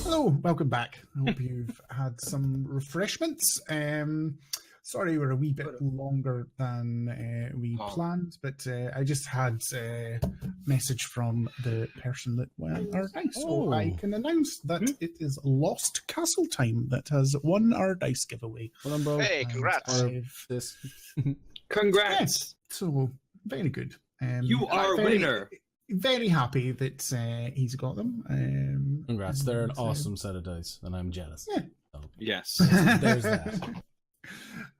Hello, welcome back. I hope you've had some refreshments. Sorry we're a wee bit longer than we planned, but I just had a message from the person that won our dice. So I can announce that it is Lost Castle Time that has won our dice giveaway. Well done, bro. Hey, congrats. This. Congrats. Yes, so very good. You are a winner. Very happy that he's got them. Congrats. They're an awesome set of dice, and I'm jealous. Yeah. So, Yes. there's that.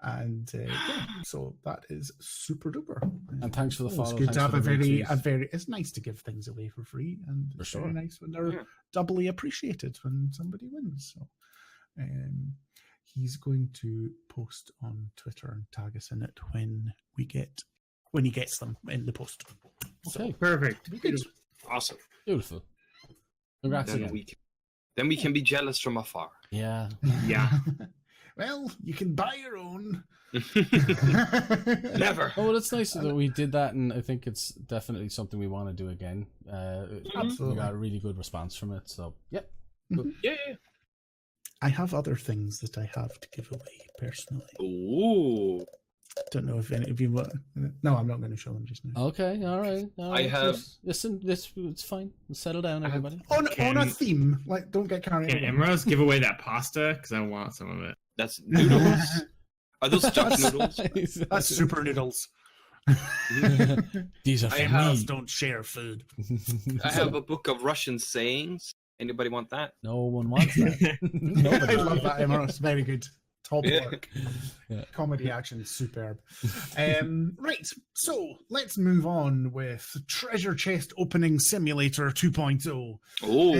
And yeah, so that is super duper. And thanks for the follow. It's good Thanks to have for a the very, retweet. It's nice to give things away for free, and For it's sure. very nice when they're doubly appreciated when somebody wins. So, he's going to post on Twitter and tag us in it when he gets them in the post. Okay, So, Perfect. good. Awesome. beautiful. Congrats Then again. we can be jealous from afar. Yeah. Yeah. Well, you can buy your own. Never. Oh, well, it's nice that we did that, and I think it's definitely something we want to do again. Absolutely. We got a really good response from it, so yeah. Yeah. I have other things that I have to give away personally. Ooh. Don't know if any of you want. No, I'm not going to show them just now. Okay, all right. I have- Listen, it's fine. Settle down, everybody. On Can- a theme, like don't get carried Can away. Emeralds give away that pasta? Because I want some of it. That's noodles. Are those stuffed noodles? That's super noodles. These are for Emeralds me. don't share food. I have a book of Russian sayings. Anybody want that? No one wants that. Nobody. I love that, Emeralds. Very good. Top Yeah. work. Yeah. Comedy action, superb. Right, so let's move on with Treasure Chest Opening Simulator 2.0. Oh.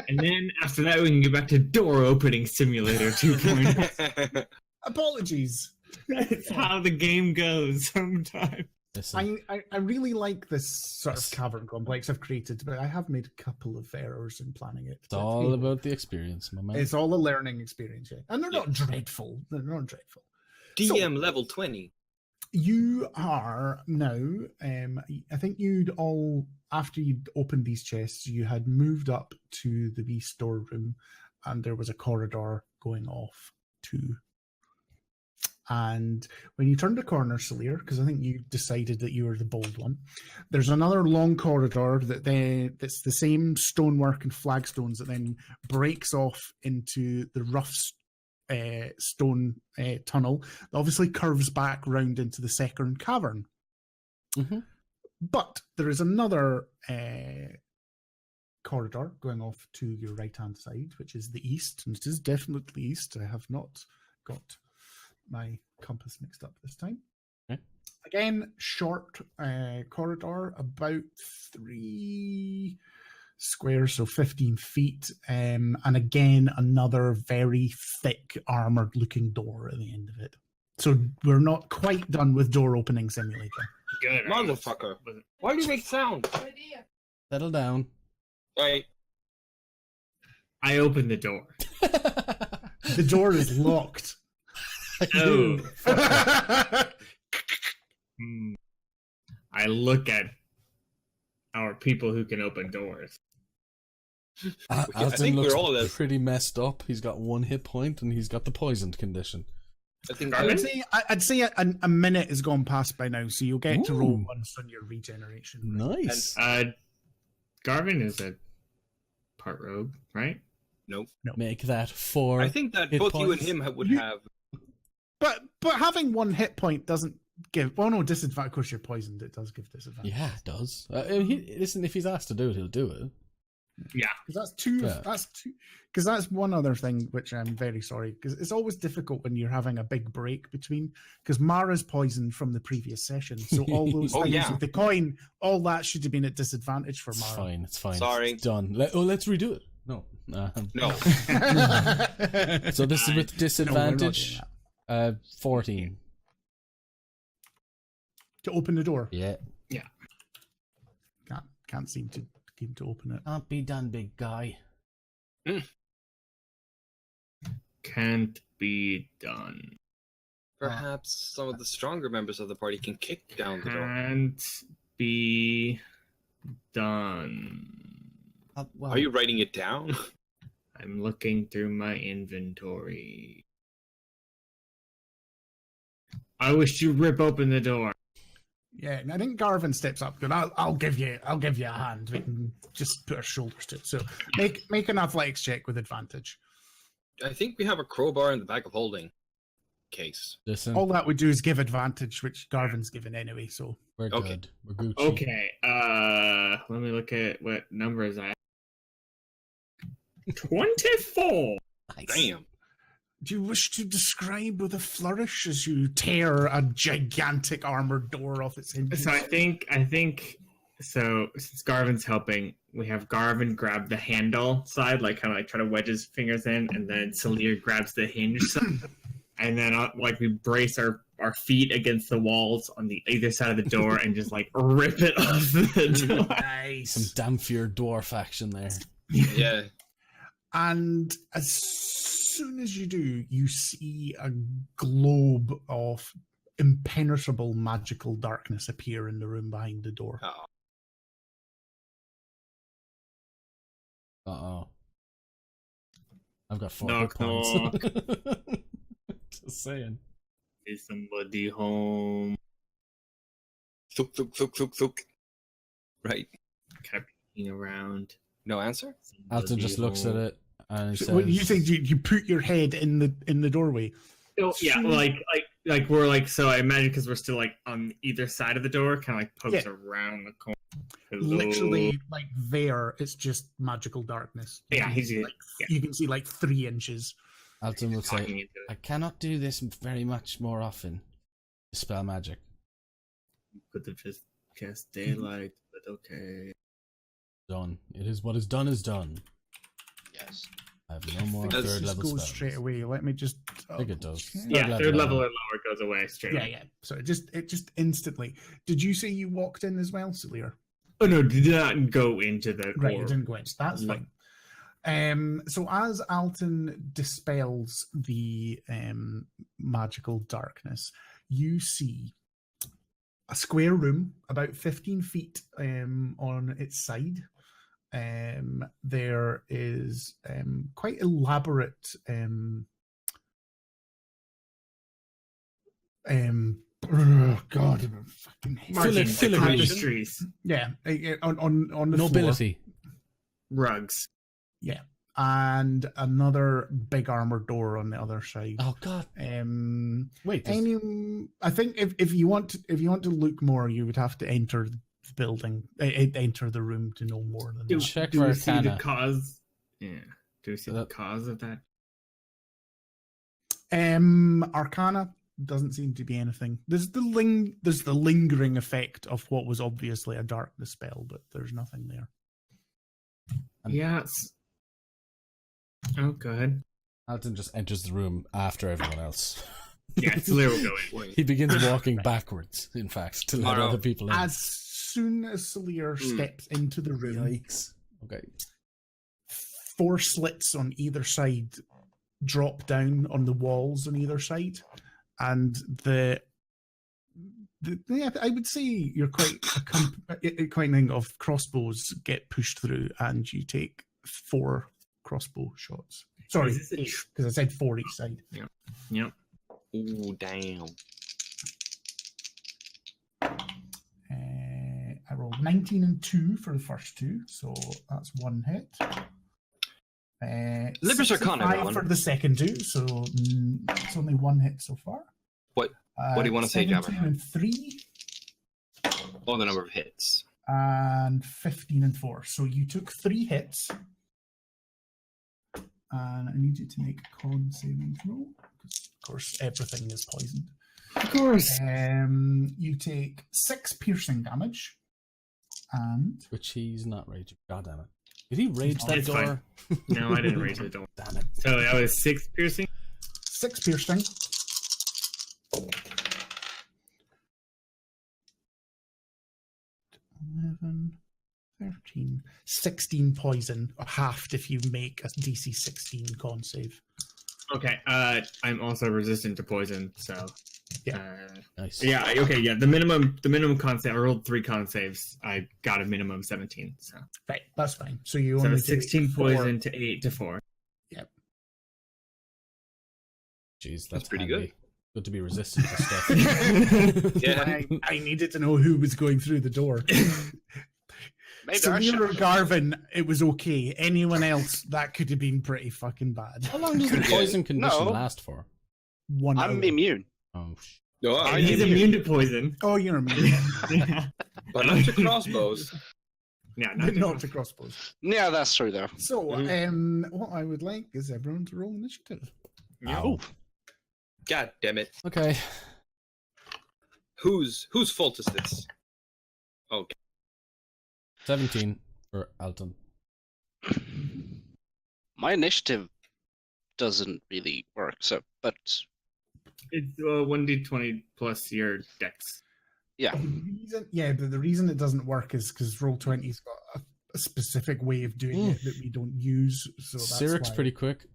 And then after that, we can get back to Door Opening Simulator 2.0. Apologies. That's how the game goes sometimes. Listen, I really like this sort of cavern complex I've created, but I have made a couple of errors in planning it. it's all about the experience, my man. It's all a learning experience, yeah. And they're not dreadful. They're not dreadful. DM level 20. You are now, I think you'd all, after you'd opened these chests, you had moved up to the wee storeroom and there was a corridor going off too. And when you turned the corner, Celia, because I think you decided that you were the bold one, there's another long corridor that's the same stonework and flagstones that then breaks off into the rough stone tunnel that obviously curves back round into the second cavern. Mm-hmm. But there is another corridor going off to your right-hand side, which is the east, and it is definitely east. I have not got my compass mixed up this time. Okay. Again, short corridor, about 3 squares, so 15 feet, and again another very thick armored looking door at the end of it. So we're not quite done with Door Opening Simulator. Good. Motherfucker. Why do you make sound? Settle down. Right. I opened the door. The door is locked. Oh. I look at our people who can open doors. I Alton think looks we're all pretty messed up. He's got 1 hit point and he's got the poisoned condition. I think I'd say a minute has gone past by now, so you'll get to roll Ooh. once on your regeneration. Nice. Garvin is a part rogue, right? Nope. Make that 4. I think that hit both you and points. him would have. But having 1 hit point doesn't give. Well, no, disadvantage. Of course, you're poisoned. It does give disadvantage. Yeah, it does. Listen, if he's asked to do it, he'll do it. Yeah. Because that's two. Yeah. That's two. Because that's one other thing which I'm very sorry. Because it's always difficult when you're having a big break between. Because Mara's poisoned from the previous session, so all those Oh, things yeah. with the coin, all that should have been at disadvantage for It's Mara. fine. It's fine. Sorry. It's done. Let's redo it. No. No. So this is with disadvantage. doing 14. To open the door. Yeah. Can't seem to open it. Can't be done, big guy. Can't be done. Perhaps some of the stronger members of the party can kick down the door. Can't be done. Are you writing it down? I'm looking through my inventory. I wish you'd rip open the door. Yeah, and I think Garvin steps up. Good, I'll give you a hand. We can just put our shoulders to it. So make an athletics check with advantage. I think we have a crowbar in the bag of holding case. Listen, All that we do is give advantage, which Garvin's given anyway. So we're Okay. good. We're Gucci. Okay, let me look at what number is that. 24. Nice. Damn. do you wish to describe with a flourish as you tear a gigantic armored door off its hinges? So I think so since Garvin's helping, we have Garvin grab the handle side, like kind of like try to wedge his fingers in, and then Salir grabs the hinge side, and then like we brace our feet against the walls on the either side of the door and just like rip it off the door. Nice. Some damn fear dwarf action there. Yeah. And as soon as you do, you see a globe of impenetrable magical darkness appear in the room behind the door. Oh. Uh-oh. I've got 4 Knock, hit points. Just saying. Is somebody home? Thuk, thuk, thuk, thuk, thuk. Right. Kind of peeking around. No answer? Alton just looks at it and So says, what, you think you put your head in the doorway? Oh, yeah, like we're like, so I imagine because we're still like on either side of the door, kind of like pokes around the corner. Hello. Literally, like there, it's just magical darkness. Yeah, You can see like 3 inches. Alton will talking say, into I it. cannot do this very much more often. Dispel magic. Could have just cast daylight, but okay. Done. It is what is done is done. Yes. I have no more This This third just level goes spells. straight away. Let me just. I think it does. Yeah, third level or lower goes away straight. Yeah, yeah. So it just instantly. Did you say you walked in as well, Salir? Oh no, did not go into the Right, orb. it didn't go in. That's No. fine. So as Alton dispels the magical darkness, you see a square room about 15 feet on its side. There is quite elaborate God, fucking Margins, Filigree. tapestries, yeah, on the floor. Nobility. rugs. Yeah, and another big armored door on the other side. Oh god. Wait. I think if you want to look more, you would have to enter the building, enter the room to know more than Do, that. Check do for we see the Arcana. cause? Yeah. Do we see the That- cause of that? Arcana doesn't seem to be anything. There's the lingering effect of what was obviously a darkness spell, but there's nothing there. Yes. Oh, go ahead. Alton just enters the room after everyone else. Yeah, Salir will go in. Wait. He begins walking backwards, in fact, to let Oh, no. other people in. As soon as Salir steps into the room, Yikes. Okay. 4 slits on either side drop down on the walls on either side, and yeah, I would say you're quite acquainting of crossbows get pushed through, and you take 4 crossbow shots. Sorry, Is this a 8, because I said 4 each side. Yep. Ooh, damn. I rolled 19 and 2 for the first 2, so that's 1 hit. Libris Arcana, 65 everyone. for the second 2, so it's only 1 hit so far. What do you wanna say, 17 Jabber? and 3, Oh, the number of hits. and 15 and 4. So you took 3 hits. And I need you to make a con saving throw, because of course everything is poisoned. Of course. You take 6 piercing damage, and Which he's not raging. God damn it. Did he rage that It's door? No, I didn't raise the door. Damn it. So that was 6 piercing. 6 piercing. $11, 13, 16 poison, halved if you make a DC 16 con save. Okay. I'm also resistant to poison, so Nice. Yeah. Okay. Yeah. The minimum con save. I rolled 3 con saves. I got a minimum 17. So Right, that's fine. So you so only 16 take 4. poison to 8 to 4. Jeez, That's pretty good. Good to be resistant to stuff. Yeah. I needed to know who was going through the door. Maybe I Salir or should. Garvin, it was okay. Anyone else, that could have been pretty fucking bad. How long does the poison condition last for? 1 hour. I'm immune. Oh, No, I'm He's immune to poison. Oh, you're immune. Yeah. but not to crossbows. Yeah. Not to crossbows. Yeah, that's true though. So, what I would like is everyone to roll initiative. ow. God damn it. Okay. Whose fault is this? Okay. 17 for Alton. My initiative doesn't really work, so but It's 1d20 plus your dex. yeah. But the reason it doesn't work is because Roll20's got a specific way of doing it that we don't use. So that's Siric's why. pretty quick.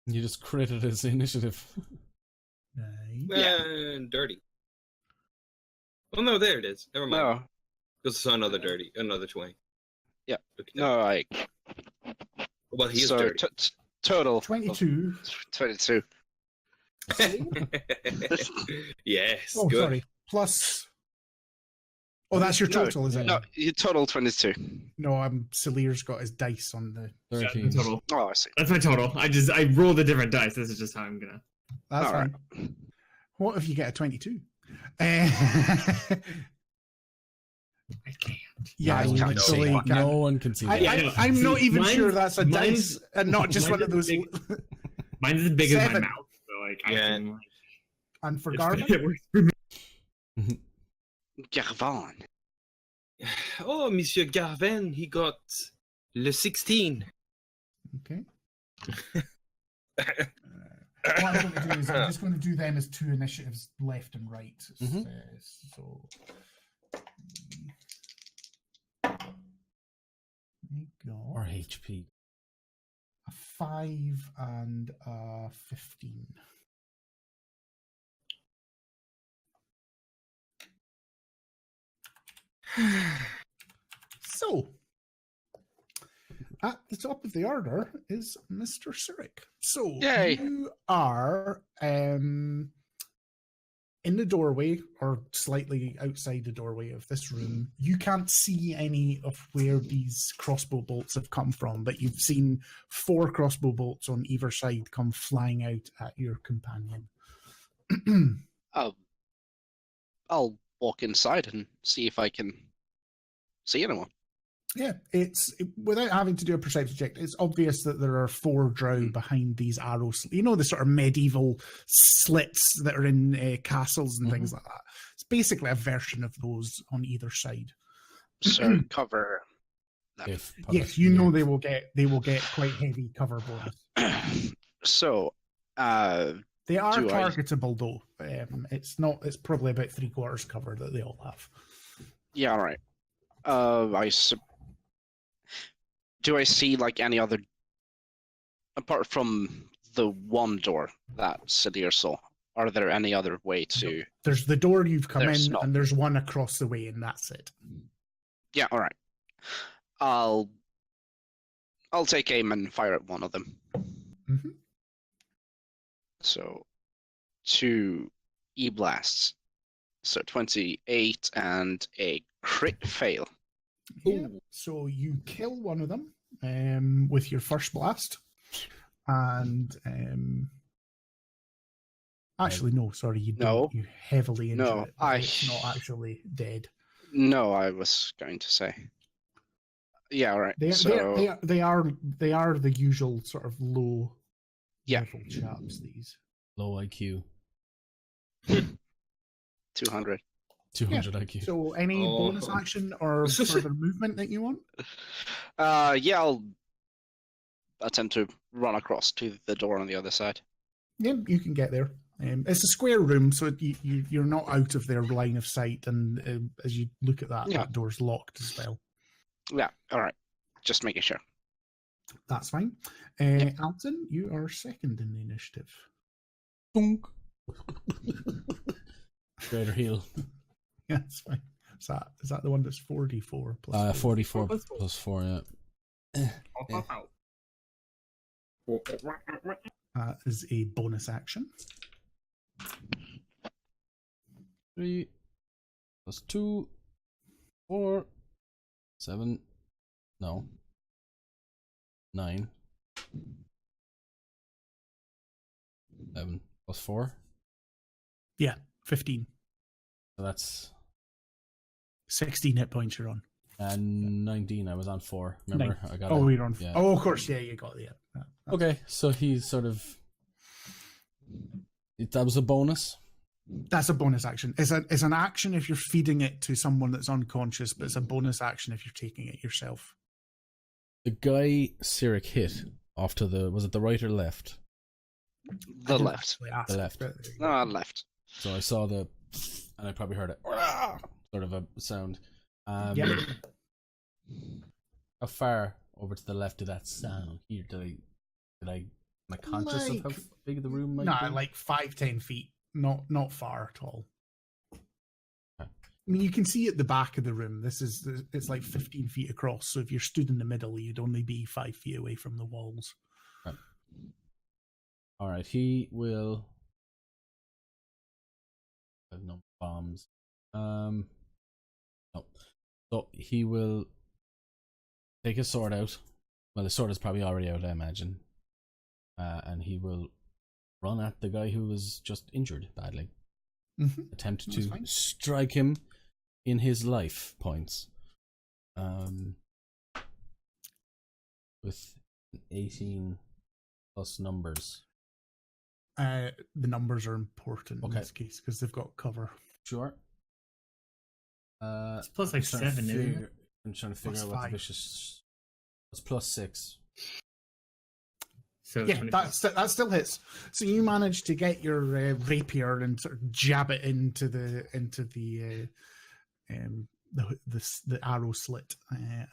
You just critted his initiative. Right. Dirty. Oh no, there it is. Never mind. No, Because I saw another 20. Yeah. Look at no, I. that. Well, he is So dirty. total of 22. 22. Yes. Oh, good. Sorry. Plus. Oh, that's your total, is it? No, you total 22. No, Salir's got his dice on the. 13. Total. Oh, I see. That's my total. I rolled a different dice. This is just how I'm gonna. That's All fine. right. What if you get a 22? I can't. Yeah, No, you I can't see literally one. can't. No one can see that. I know. I'm not even Mine's- sure that's a mine's- dice and not just mine's one of those. Mine's as big as my 7. mouth. So like I Yeah. can. Like, And for it Garvin, works for me. Garvan. Oh, Monsieur Garvin, he got le 16. okay. What I'm going to do is I'm just going to do them as 2 initiatives, left and right. Mhm. So. We Or got HP. a 5 and a 15. So, at the top of the order is Mr. Surik. So, Yay. you are in the doorway or slightly outside the doorway of this room. You can't see any of where these crossbow bolts have come from, but you've seen 4 crossbow bolts on either side come flying out at your companion. I'll walk inside and see if I can see anyone. Yeah, without having to do a perception check, it's obvious that there are 4 drow behind these arrows. You know, the sort of medieval slits that are in castles and things like that. It's basically a version of those on either side. So cover. If Yes, you know they will get quite heavy cover bonus. So, They are Do I- targetable though. It's probably about 3/4 cover that they all have. yeah, all right. Do I see like any other apart from the one door that Sadir saw? Are there any other way to? There's the door you've come There's in, not. and there's one across the way, and that's it. Yeah, all right. I'll take aim and fire at one of them. Mhm. So 2 E-blasts. So 28 and a crit fail. Yeah. So you kill one of them with your first blast, and actually no, sorry, you No. don't. You heavily injure No, it. I- It's not actually dead. No, I was going to say. Yeah, all right. They So they are the usual sort of low Yeah. level chaps. These. Low IQ. 200. 200 IQ. So any bonus action or further movement that you want? Yeah, I'll attempt to run across to the door on the other side. Yeah, you can get there. It's a square room, so you're not out of their line of sight, and as you look at that, Yeah. that door's locked as well. Yeah, all right. Just making sure. That's fine. Alton, you are second in the initiative. Thunk. Greater heal. Yeah, that's fine. Is that the one that's 4d4 plus 44 plus 4, yeah. Is a bonus action. 3 plus 2, 4, 7, no, 9, 7 plus 4. Yeah, 15. So that's 16 hit points you're on. 19. I was on 4. Remember? I got Oh, it. you're on. Yeah. Oh, of course. Yeah, you got it. Yeah. Okay, so he's sort of. That was a bonus. That's a bonus action. It's an action if you're feeding it to someone that's unconscious, but it's a bonus action if you're taking it yourself. The guy Cyric hit off to the. Was it the right or left? The left. The left. No, left. So I saw the. And I probably heard it. Sort of a sound. Yeah. How far over to the left did that sound? Here, am I conscious of how big the room might be? No, like 5-10 feet. Not far at all. Okay. I mean, you can see at the back of the room. It's like 15 feet across. So if you're stood in the middle, you'd only be 5 feet away from the walls. Right. All right, he will. I have no bombs. No. So he will take his sword out. Well, the sword is probably already out, I imagine. And he will run at the guy who was just injured badly. Mm-hmm. Attempt That's to fine. strike him in his life points. With 18 plus numbers. The numbers are important in Okay. this case because they've got cover. Sure. It's plus like 7, isn't it? I'm trying to figure Plus out what the 5. vicious. It's plus 6. So Yeah, 25. that still hits. So you manage to get your rapier and sort of jab it into the arrow slit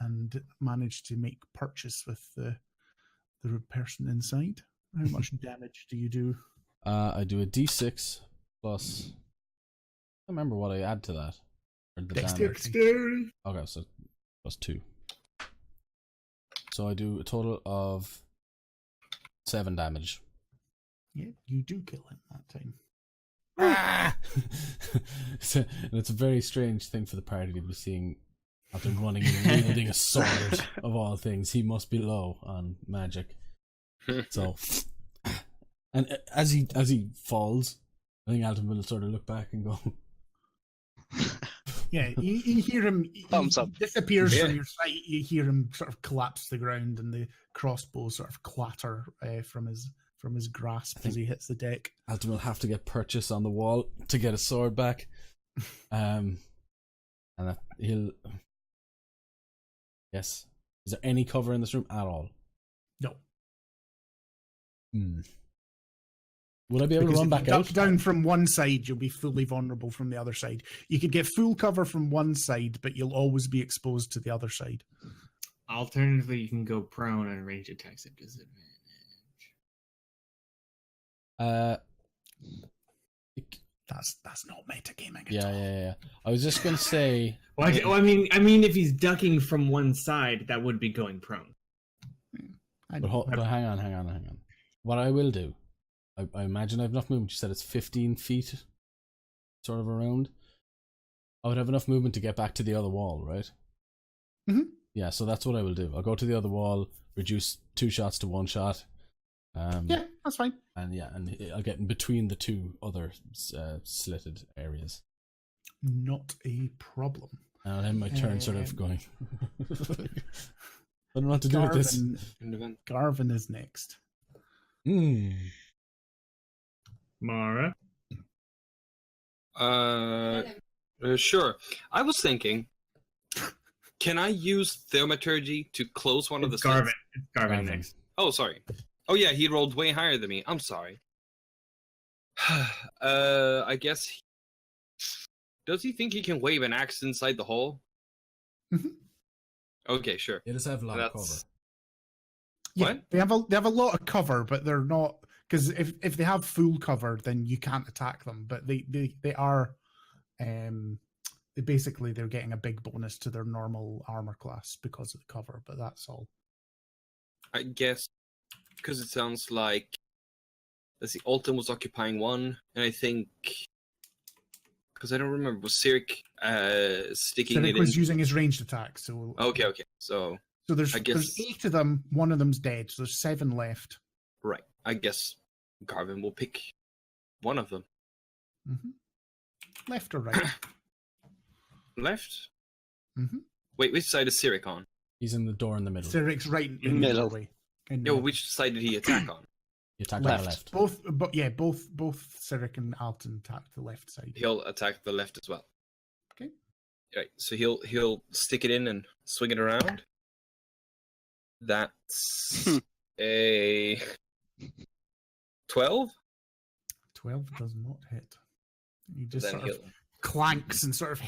and manage to make purchase with the person inside. How much damage do you do? I do a d6 plus. I don't remember what I add to that. Or the damage. Dexterity. Okay, so plus 2. So I do a total of 7 damage. Yeah, you do kill him that time. And it's a very strange thing for the party to be seeing after running and wielding a sword of all things. He must be low on magic. So, and as he falls, I think Alton will sort of look back and go. Yeah, you hear him. Thumbs up. He disappears Yeah. from your sight. You hear him sort of collapse to the ground, and the crossbow sort of clatter from his grasp as he hits the deck. Alton will have to get purchase on the wall to get his sword back. And that he'll. Yes. Is there any cover in this room at all? No. Would I be able Because to run if back you duck out? down from one side, you'll be fully vulnerable from the other side. You could get full cover from one side, but you'll always be exposed to the other side. Alternatively, you can go prone and range attacks at disadvantage. That's not metagaming at Yeah, all. yeah. I was just gonna say. Well, I mean, if he's ducking from one side, that would be going prone. I But, know. but hang on. What I will do, I imagine I have enough movement. You said it's 15 feet, sort of around. I would have enough movement to get back to the other wall, right? Mhm. Yeah, so that's what I will do. I'll go to the other wall, reduce 2 shots to 1 shot. Yeah, that's fine. And I'll get in between the 2 other slitted areas. Not a problem. And I'll end my turn sort of going. I don't know what to do with this. Garvin is next. Mara. Sure. I was thinking, can I use thaumaturgy to close one of the It's Garvin. slits? It's Garvin next. Oh, sorry. Oh yeah, he rolled way higher than me. I'm sorry. I guess. Does he think he can wave an axe inside the hole? Mhm. Okay, sure. It does have a lot of That's- cover. Yeah, What? they have a lot of cover, but they're not because if they have full cover, then you can't attack them. But they are, basically they're getting a big bonus to their normal armor class because of the cover. But that's all. I guess because it sounds like, let's see, Alton was occupying one, and I think, because I don't remember, was Sirik sticking Cedric it was in? using his ranged attack. So Okay. So there's I guess- there's 8 of them. One of them's dead. So there's 7 left. right, I guess Garvin will pick one of them. Hmm. Left or right? Left. Hmm. Wait, which side is Sirik on? He's in the door in the middle. Cedric's right in the Middle. doorway. In No, the- which side did he attack on? You attack on the left. left. Both, but yeah, both Cedric and Alton attack the left side. He'll attack the left as well. Okay. Right, so he'll stick it in and swing it around. That's a 12. 12 does not hit. He just Then sort he'll of clanks and sort of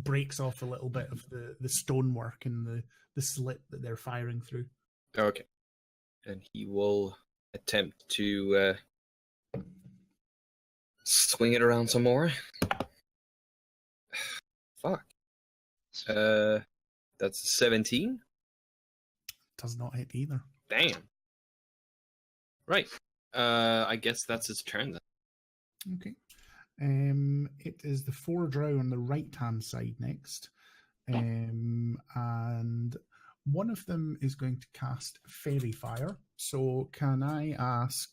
breaks off a little bit of the stonework and the slit that they're firing through. okay, and he will attempt to swing it around some more. Fuck. That's 17. Does not hit either. Damn. Right. I guess that's his turn then. Okay. It is the 4 drow on the right hand side next. And one of them is going to cast Fairy Fire. So can I ask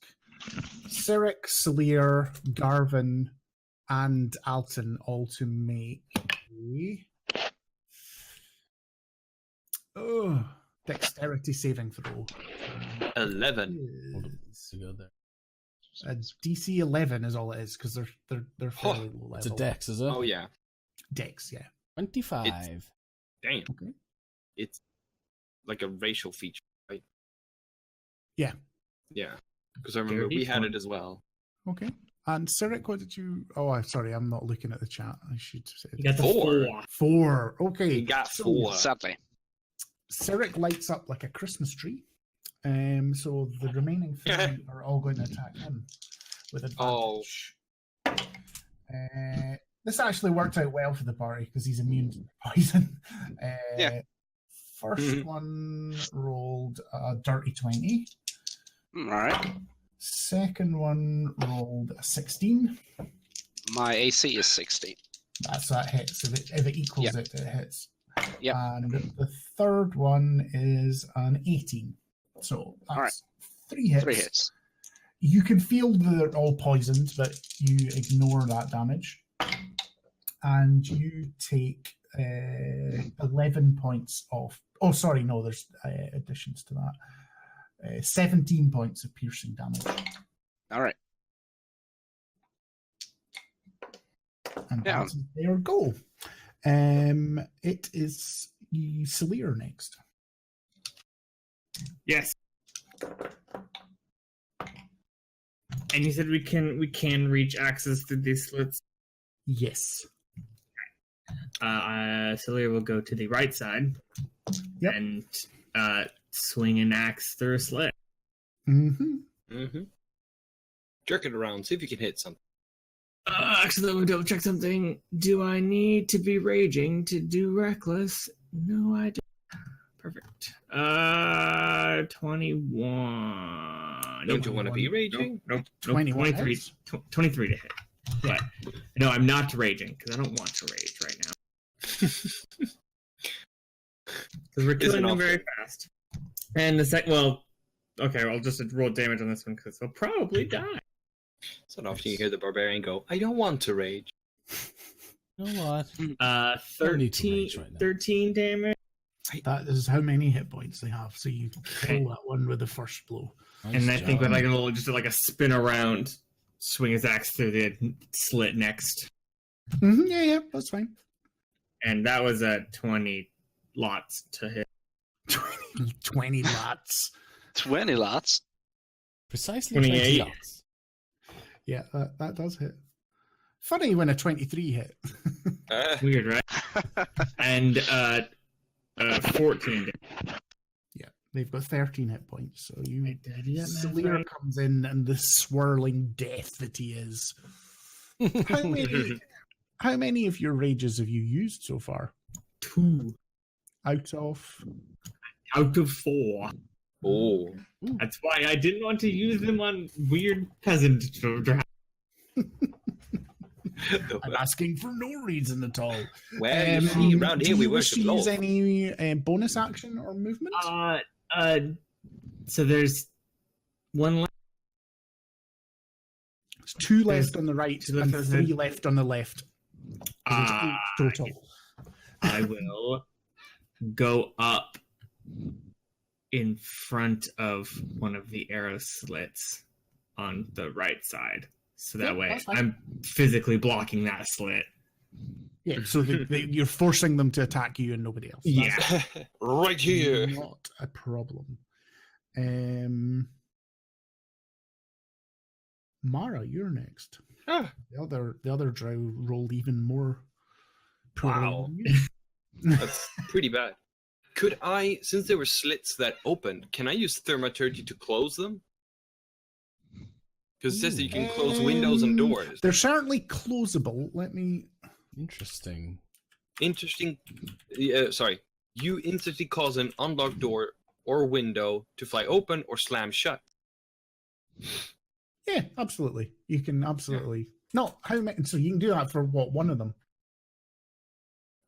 Sirik, Salir, Garvin, and Alton all to make a dexterity saving throw? 11. Is To go there. a DC 11 is all it is because they're fairly low level. It's a dex, is it? Oh yeah. Dex, yeah. 25. Damn. Okay. It's like a racial feature, right? Yeah. Yeah. Because I remember we had it as well. Okay. And Sirik, what did you? Oh, sorry, I'm not looking at the chat. I should say You got the 4. 4. Okay. He got So 4. Sadly. Sirik lights up like a Christmas tree. So the remaining 3 are all going to attack him with advantage. This actually worked out well for the party because he's immune to poison. Yeah. First one rolled a dirty 20. All right. Second one rolled a 16. My AC is 60. That hits. If it equals Yeah. it hits. Yeah. And the third one is an 18. So that's Alright. 3 hits. 3 hits. You can feel that they're all poisoned, but you ignore that damage. And you take 11 points off. Oh, sorry, no, there's additions to that. 17 points of piercing damage. All right. And Yeah. that's their go. It is Salir next. Yes. And you said we can reach access to these slits. Yes. Celia will go to the right side Yep. and swing an axe through a slit. Mm-hmm. Mm-hmm. Jerk it around. See if you can hit something. Actually, let me double check something. Do I need to be raging to do reckless? No, I don't. Perfect. 21. Don't you want to be raging? Nope. 21 23. hits. 23 to hit. But no, I'm not raging because I don't want to rage right now. Because we're killing them very fast. And the second, well, okay, I'll just roll damage on this one because they'll probably die. So often you hear the barbarian go, I don't want to rage. You know what? Don't need to 13, rage right now. 13 damage. That is how many hit points they have. So you Okay. kill that one with the first blow. Nice And I think job. with like a little, just like a spin around, swing his axe through the slit next. Mm-hmm, yeah, that's fine. And that was a 20 lots to hit. 20 lots. 20 lots. Precisely 28. 20 lots. Yeah, that does hit. Funny when a 23 hit. Weird, right? And 14 damage. Yeah, They've got 13 hit points. So That's Lear right. comes in and the swirling death that he is. How many of your rages have you used so far? 2 Out of out of 4. Oh. That's why I didn't want to use them on weird peasant children. I'm asking for no reason at all. Well, you see, around do here we you wish worship to use law. any bonus action or movement? So there's one left. It's 2 there's left on the right two left and on the 3 side. left on the left. So there's 8 total. I will go up in front of one of the arrow slits on the right side. So that Yeah, way that's fine. I'm physically blocking that slit. Yeah, so you're forcing them to attack you and nobody else. That's Yeah. Right here. not a problem. Mara, you're next. Ah, The other drow rolled even more poorly Wow. than you. that's pretty bad. Could I, since there were slits that opened, can I use thaumaturgy to close them? Because it says that you can close windows and doors. They're certainly closable. Let me. Interesting. Interesting. Sorry. You instantly cause an unlocked door or window to fly open or slam shut. Yeah, absolutely. You can absolutely. No, how many? So you can do that for what? One of them.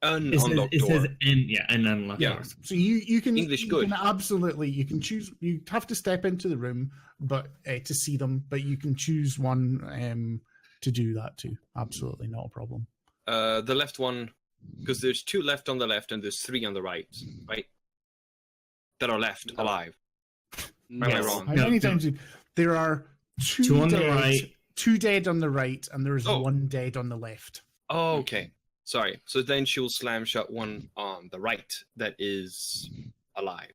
An It says, unlocked it door. says an unlocked Yeah. door. So you can English you good. can absolutely you can choose. You have to step into the room, but to see them. But you can choose one to do that too. Absolutely not a problem. The left one, because there's 2 left on the left and there's 3 on the right, right? That are left alive. Am I Yes. wrong? How No, many no. times? There are 2 2 on dead, the right. 2 dead on the right, and there is Oh. 1 dead on the left. Oh, okay. Sorry. So then she'll slam shut one on the right that is alive.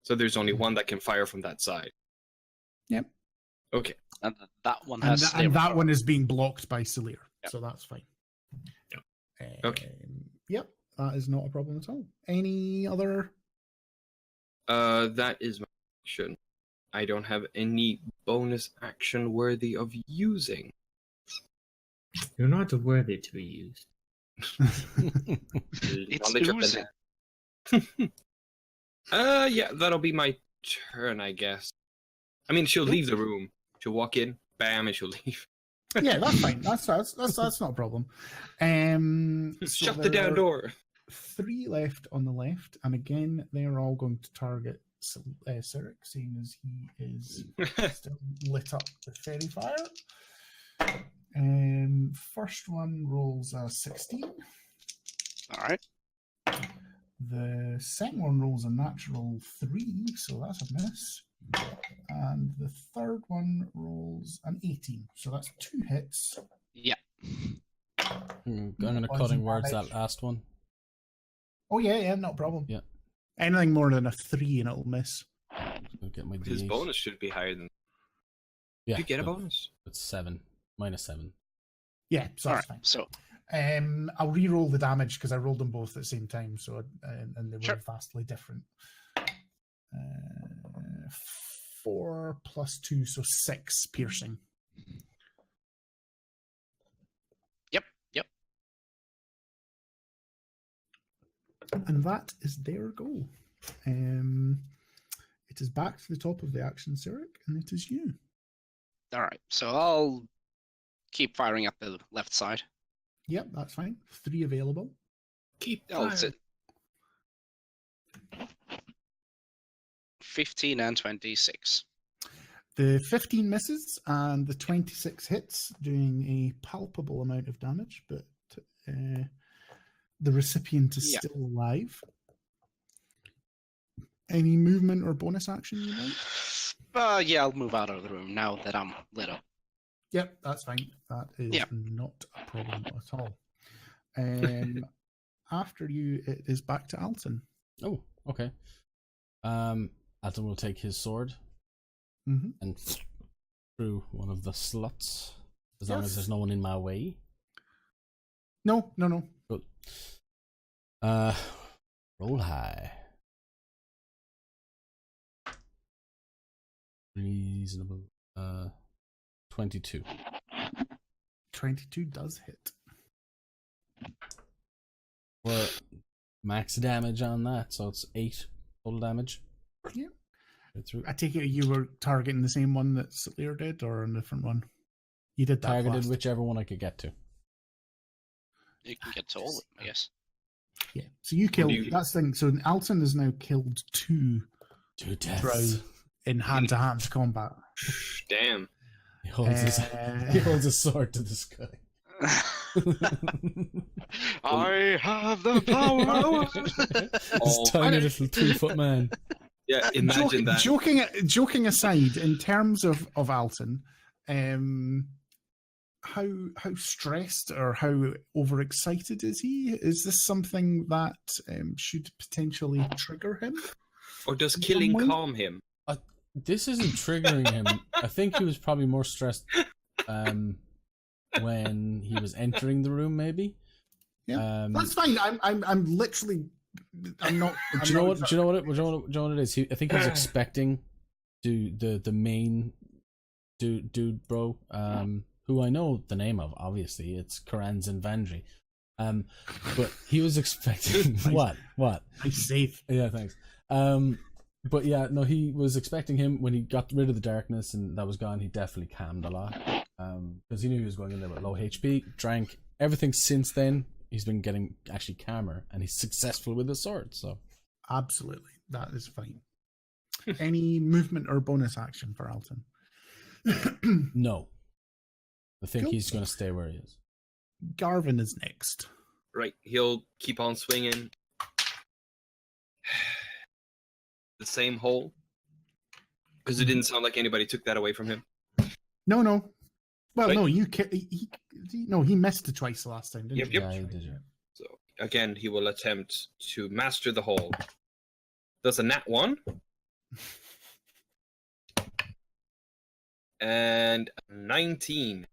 So there's only one that can fire from that side. Yep. Okay. And that one And, has and that one is being blocked by Celir, Yep. so that's fine. Yep. Okay. Yep, that is not a problem at all. Any other? That is my action. I don't have any bonus action worthy of using. You're not worthy to be used. It's Knowledge of the oozing. net. Yeah, that'll be my turn, I guess. I mean, she'll leave the room. She'll walk in, bam, and she'll leave. Yeah, that's fine. That's not a problem. So Shut the there down are door. 3 left on the left, and again, they're all going to target Cyric, seeing as he is still lit up with fairy fire. First one rolls a 16. All right. The second one rolls a natural 3, so that's a miss. And the third one rolls an 18, so that's 2 hits. Yeah. I'm going to cutting words that last one. Oh yeah, no problem. Yeah. Anything more than a 3 and it'll miss. I'll get my His D8. bonus should be higher than. Yeah, Did you get a but bonus? It's 7. -7. Yeah, so All that's right. fine. So I'll re-roll the damage because I rolled them both at the same time, so and they were Sure. vastly different. 4 + 2, so 6 piercing. Yep. And that is their goal. It is back to the top of the action, Cyric, and it is you. All right. So I'll keep firing at the left side. Yep, that's fine. 3 available. Keep Oh, firing. it's it. 15 and 26. The 15 misses and the 26 hits, doing a palpable amount of damage, but the recipient is Yeah. still alive. Any movement or bonus action you like? Yeah, I'll move out of the room now that I'm lit up. Yep, that's fine. That is Yeah. not a problem at all. After you, it is back to Alton. Oh, okay. Adam will take his sword Mm-hmm. and through one of the slots, as long as Yes. there's no one in my way. No. Good. Roll high. Reasonable. 22. 22 does hit. For max damage on that, so it's 8 total damage. Yeah. Get through. I take it you were targeting the same one that Salier did, or a different one? You did that Targeted last. whichever one I could get to. You can get to all of them, I guess. Yeah. So you killed. you- That's the thing. So Alton has now killed 2 2 drow deaths. in hand-to-hand combat. Damn. He holds he holds his sword to the sky. I have the power. This tiny little 2-foot man. Yeah, imagine that. Joking aside, in terms of Alton, how stressed or how overexcited is he? Is this something that should potentially trigger him? Or does killing Someone? calm him? This isn't triggering him. I think he was probably more stressed when he was entering the room, maybe. Yeah, that's fine. I'm literally. I'm not. Do you know what? Do you know what it is? I think he was expecting the main dude, bro. Who I know the name of. Obviously, it's Karanz and Vandry. But he was expecting what? He's safe. Yeah, thanks. But yeah, no, he was expecting him when he got rid of the darkness and that was gone. He definitely calmed a lot because he knew he was going in there with low HP. Drank everything since then. He's been getting actually calmer and he's successful with his sword. So Absolutely, that is fine. Any movement or bonus action for Alton? no, I think Cool. he's going to stay where he is. Garvin is next. Right, he'll keep on swinging. The same hole. Because it didn't sound like anybody took that away from him. No. Well, Right. no, he missed it twice the last time, didn't Yep, he? yep. Yeah, he did, yeah. So, again, he will attempt to master the hole. Does a nat 1. And 19.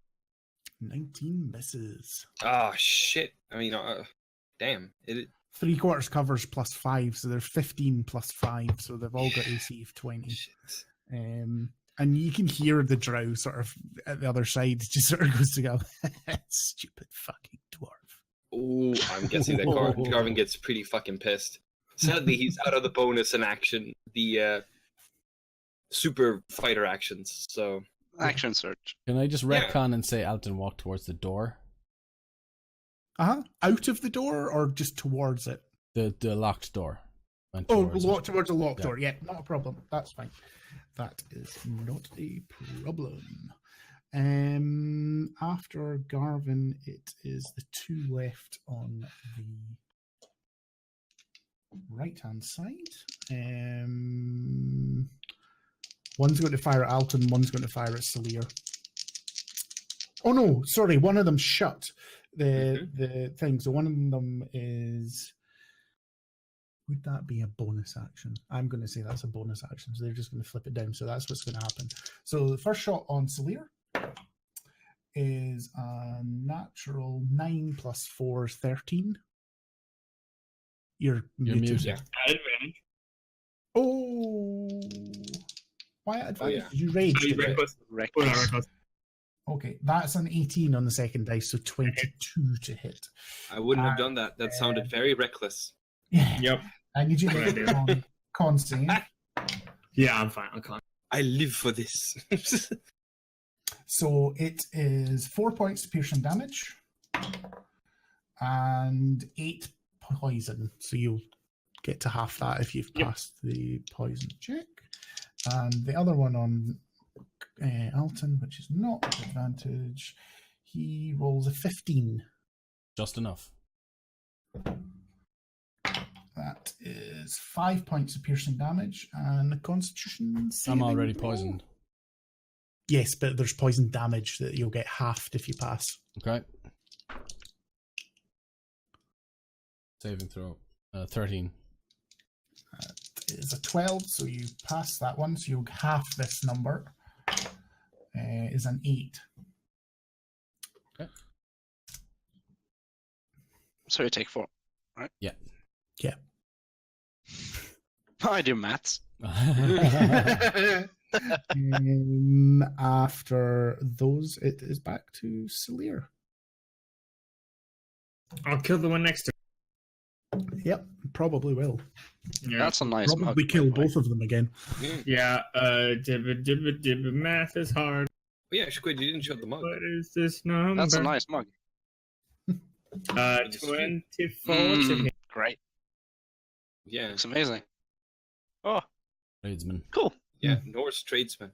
19 misses. Ah, shit. I mean, damn. 3/4 covers plus 5, so they're 15 plus 5, so they've all got AC of 20. Shit. And you can hear the drow sort of at the other side just sort of goes to go, stupid fucking dwarf. Oh, I'm guessing that Garvin gets pretty fucking pissed. Sadly, he's out of the bonus in action, the super fighter actions. So Action search. Can I just Yeah. retcon and say Alton walked towards the door? Out of the door or just towards it? The locked door. Went Oh, towards walk it. towards a locked Yeah. door. Yeah, not a problem. That's fine. That is not a problem. After Garvin, it is the 2 left on the right-hand side. One's going to fire at Alton, one's going to fire at Salier. Oh no, sorry, one of them shut the thing. So one of them is... Would that be a bonus action? I'm going to say that's a bonus action. So they're just going to flip it down. So that's what's going to happen. So the first shot on Salier is a natural 9 plus 4 is 13. You're muted. muted. Advantage. Oh, why advantage? yeah. Did you rage? Oh, you did it? reckless. Reckless. Oh, no, reckless. Okay, that's an 18 on the second dice, so 22 to hit. I wouldn't have done that. That sounded very reckless. Yeah. Yep. And you do Good make idea. a con save. Yeah, I'm fine. I'm calm. I live for this. So it is 4 points piercing damage and 8 poison. So you'll get to half that if you've passed the poison check. And the other one on Alton, which is not an advantage, he rolls a 15. Just enough. That is 5 points of piercing damage and a constitution I'm saving already throw. poisoned. Yes, but there's poison damage that you'll get halved if you pass. Okay. Saving throw. 13. It is a 12, so you pass that one, so you'll half this number. Is an 8. Okay. So you take 4. Yeah. Yeah. I do maths. After those, it is back to Salir. I'll kill the one next to Yep, probably will. him. Yeah. That's a nice mug. Probably by kill the way. both of them again. Yeah, math is hard. Oh, yeah, Squid, you didn't show the mug. What is this number? That's a nice mug. 24 to hit. Great. Yeah, Looks amazing. Oh, Tradesman. cool. yeah, Norse tradesman.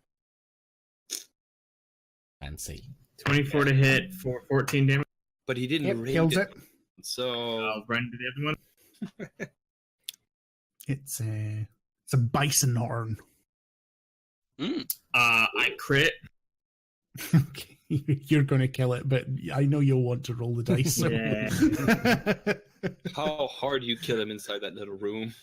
Fancy. 24 to hit for 14 damage. But he didn't Yep, raid kills it. it. So I'll run to the other one. It's a bison horn. Mm. I crit. Okay, you're going to kill it, but I know you'll want to roll the dice. So. Yeah. how hard you kill him inside that little room.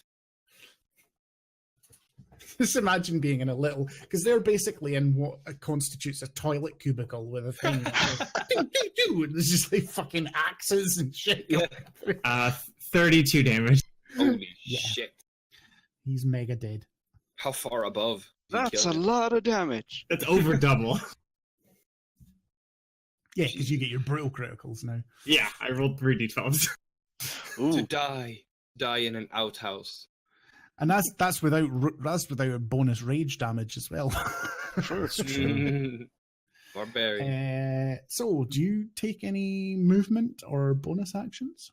Just imagine being in a little, because they're basically in what constitutes a toilet cubicle with a thing. That goes, doo, doo, doo, and there's just like fucking axes and shit. Yeah. 32 damage. Holy Yeah. shit. He's mega dead. How far above? did you That's kill a him? lot of damage. That's over double. Yeah, because you get your brutal criticals now. Yeah, I rolled 3d12s. To Ooh. die in an outhouse. And that's without a bonus rage damage as well. Sure. Barbarian. So, do you take any movement or bonus actions?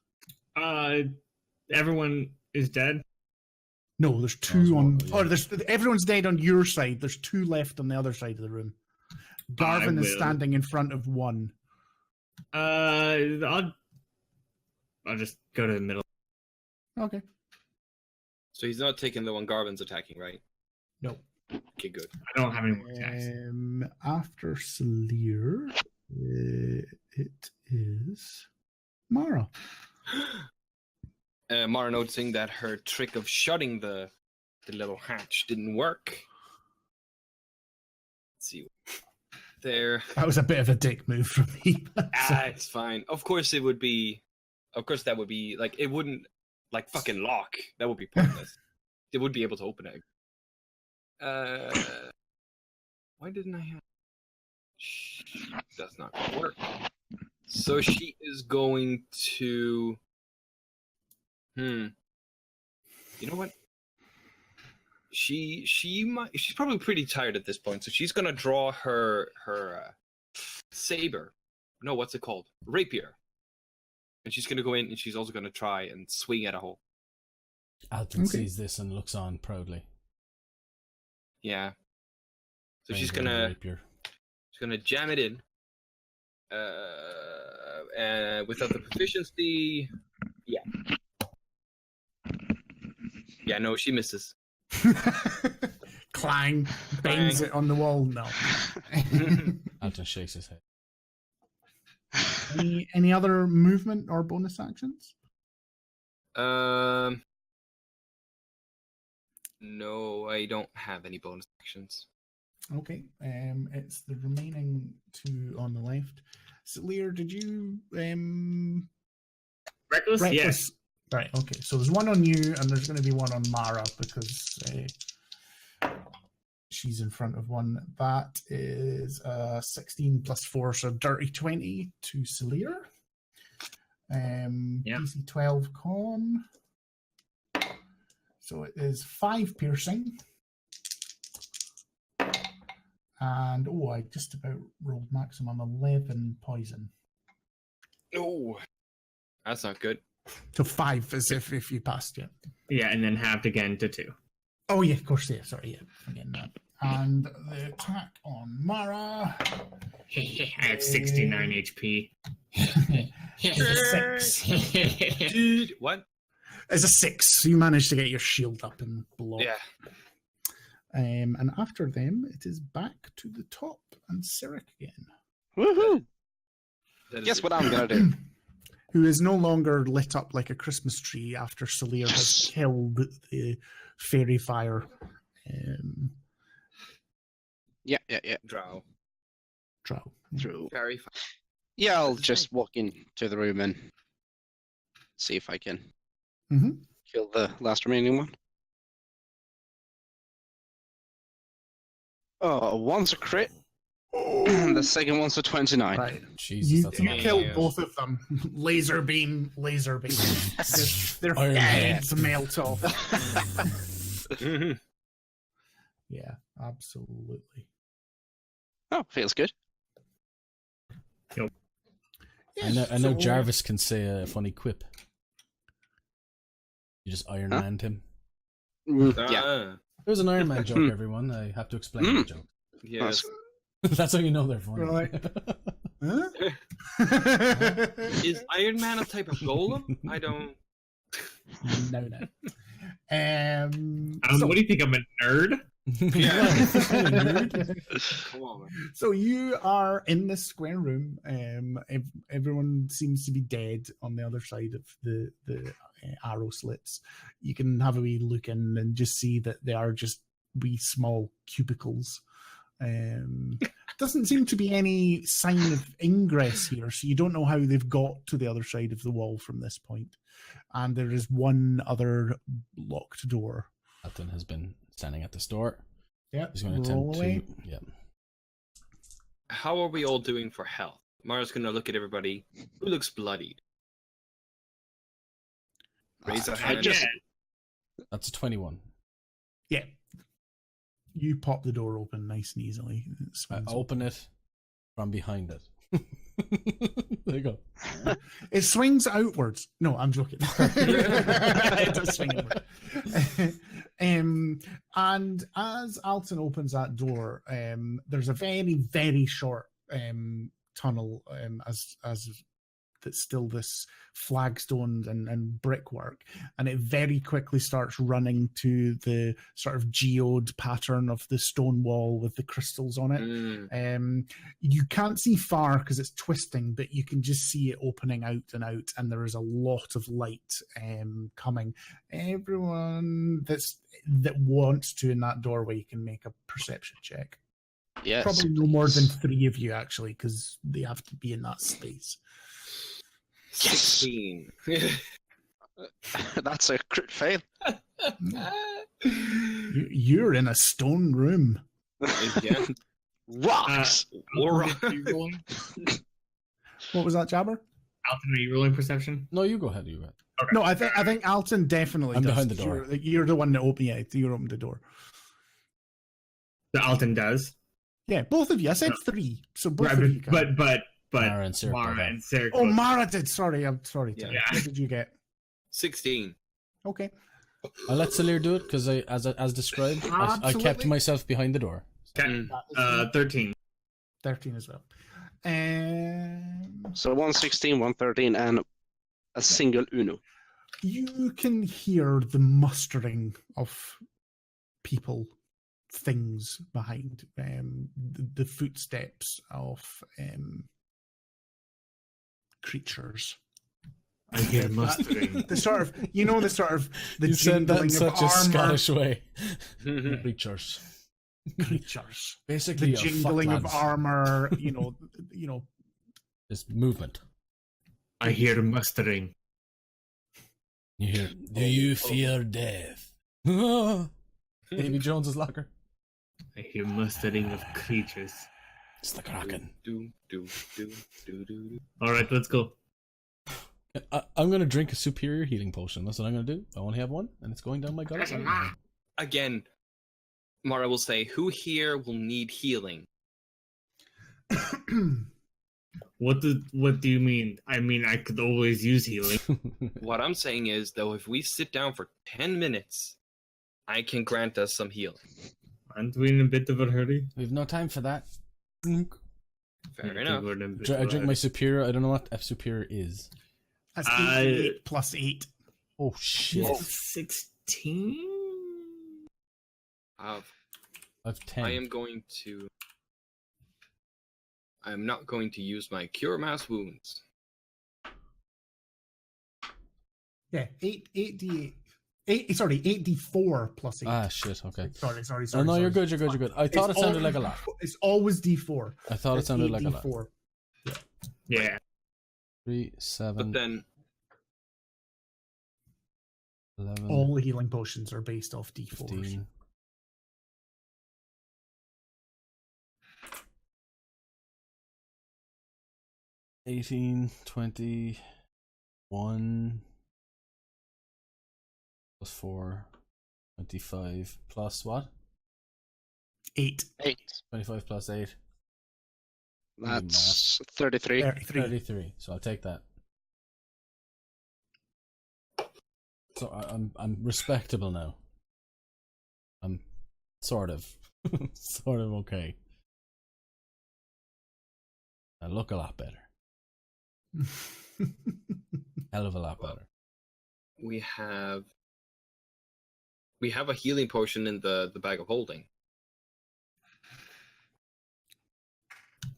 Everyone is dead. No, there's There's two on. one, yeah. Or there's everyone's dead on your side. There's two left on the other side of the room. Garvin is will. standing in front of one. I'll just go to the middle. Okay. So he's not taking the one Garvin's attacking, right? No. Okay, good. I don't have any more attacks. After Salir, it is Mara. Mara noticing that her trick of shutting the little hatch didn't work. Let's see. There. That was a bit of a dick move from me. It's fine. Of course it would be. Of course that would be like it wouldn't like fucking lock. That would be pointless. They would be able to open it. Why didn't I have? That's not gonna work. So she is going to. You know what? She's probably pretty tired at this point, so she's gonna draw her saber. No, what's it called? Rapier. And she's gonna go in, and she's also gonna try and swing at a hole. Alton Okay. sees this and looks on proudly. Yeah. So she's Ranger gonna rapier. jam it in. Without the proficiency. Yeah. Yeah, no, she misses. Clang, bangs it on the wall. No. Alton shakes his head. Any other movement or bonus actions? No, I don't have any bonus actions. Okay. It's the remaining two on the left. Salir, did you Reckless? Yes. Right, okay. So there's one on you, and there's going to be one on Mara because she's in front of one. That is 16 plus 4, so dirty 20 to Salir. DC 12 con. So it is 5 piercing. And, I just about rolled maximum 11 poison. No, that's not good. So 5 as if you passed it. Yeah, and then halved again to 2. Oh, yeah, of course, yeah. Sorry, yeah. Forgetting that. And the attack on Mara. I have 69 HP. It's a 6. Dude, what? It's a 6. So you managed to get your shield up and block. Yeah. And after them, it is back to the top and Sirik again. Woohoo! That is Guess it. what I'm gonna do? Who is no longer lit up like a Christmas tree after Salir has killed the fairy fire. Yeah. Drow. Drow. Through. Very fine. Yeah, I'll just walk into the room and see if I can Mm-hmm. kill the last remaining one. Oh, one's a crit, and the second one's a 29. Right. Jesus, You, that's you amazing. killed both of them. Laser beam, laser beam. Their Iron Man. heads melt off. Mhm. Yeah, absolutely. Oh, feels good. I know so- Jarvis can say a funny quip. You just Iron Huh? Man'd him. Yeah. Ah, It was an Iron Man joke, everyone. I have to explain the joke. yes. That's how you know they're funny. You're like, huh? Is Iron Man a type of golem? I don't. No. What do you think? I'm a nerd? Come on, man. So you are in this square room. Everyone seems to be dead on the other side of the arrow slits. You can have a wee look in and just see that they are just wee small cubicles. Doesn't seem to be any sign of ingress here, so you don't know how they've got to the other side of the wall from this point. And there is one other locked door. Alton has been standing at the store. Yeah, He's going to roll attempt away. to. Yeah. How are we all doing for health? Mara's gonna look at everybody. Who looks bloodied? Raise a I hand. just- That's a 21. Yeah. You pop the door open nice and easily. It I swings open it from behind it. There you go. It swings outwards. No, I'm joking. It does swing outward. And as Alton opens that door, there's a very, very short tunnel as that's still this flagstones and brickwork, and it very quickly starts running to the sort of geode pattern of the stone wall with the crystals on it. You can't see far because it's twisting, but you can just see it opening out, and there is a lot of light coming. Everyone that wants to in that doorway can make a perception check. Yes. Probably no more than 3 of you, actually, because they have to be in that space. 16. That's a crit fail. You're in a stone room. Again. Rocks. Or Are you rolling? What was that, Jabber? Alton, are you rolling perception? No, you go ahead. You go ahead. Okay. No, I think Alton definitely I'm does. behind the door. You're the one that opened. Yeah, you opened the door. The Alton does. Yeah, both of you. I said 3, so both Right, of you. Can. but Mara and Cirque Mara got and Cirque. Oh, Mara did. Sorry, I'm sorry. Tim. Yeah. What did you get? 16. Okay. I'll let Salir do it because as described, I kept Absolutely. myself behind the door. Okay. Mm. 13. 13 as well. So 116, 113, and a single Uno. You can hear the mustering of people, things behind, the footsteps of creatures. I hear mustering. The sort of, the You said that in jingling of such a armor. Scottish way. Creatures. Creatures. Basically, The jingling of armor, It's movement. I hear mustering. You hear, do you fear death? Davy Jones's locker. I hear mustering of creatures. It's the Kraken. Do, do, do, do, do. All right, let's go. I'm going to drink a superior healing potion. That's what I'm going to do. I only have one, and it's going down my gullet. Again, Mara will say, who here will need healing? What do you mean? I mean, I could always use healing. What I'm saying is, though, if we sit down for 10 minutes, I can grant us some healing. Aren't we in a bit of a hurry? We have no time for that. Fair enough. We're in a bit I of a drink my hurry. superior. I don't know what F superior is. That's 8 plus 8. Oh shit! Oh, 16? I I've 10. I am not going to use my cure mass wounds. Yeah, 8d8. 8d4 plus 8. Ah shit. Okay. Sorry. Oh no, you're good. You're good. I thought it sounded like a lot. It's always d4. I thought it It's sounded like a lot. 8d4. Yeah. 3, 7, But then, 11, All healing potions are based off d4s. 15. 18, 21 plus 4, 25 plus what? 8. 25 plus 8. That's 33. 33. 33. So I'll take that. So I'm respectable now. I'm sort of okay. I look a lot better. Hell of a lot better. We have a healing potion in the bag of holding.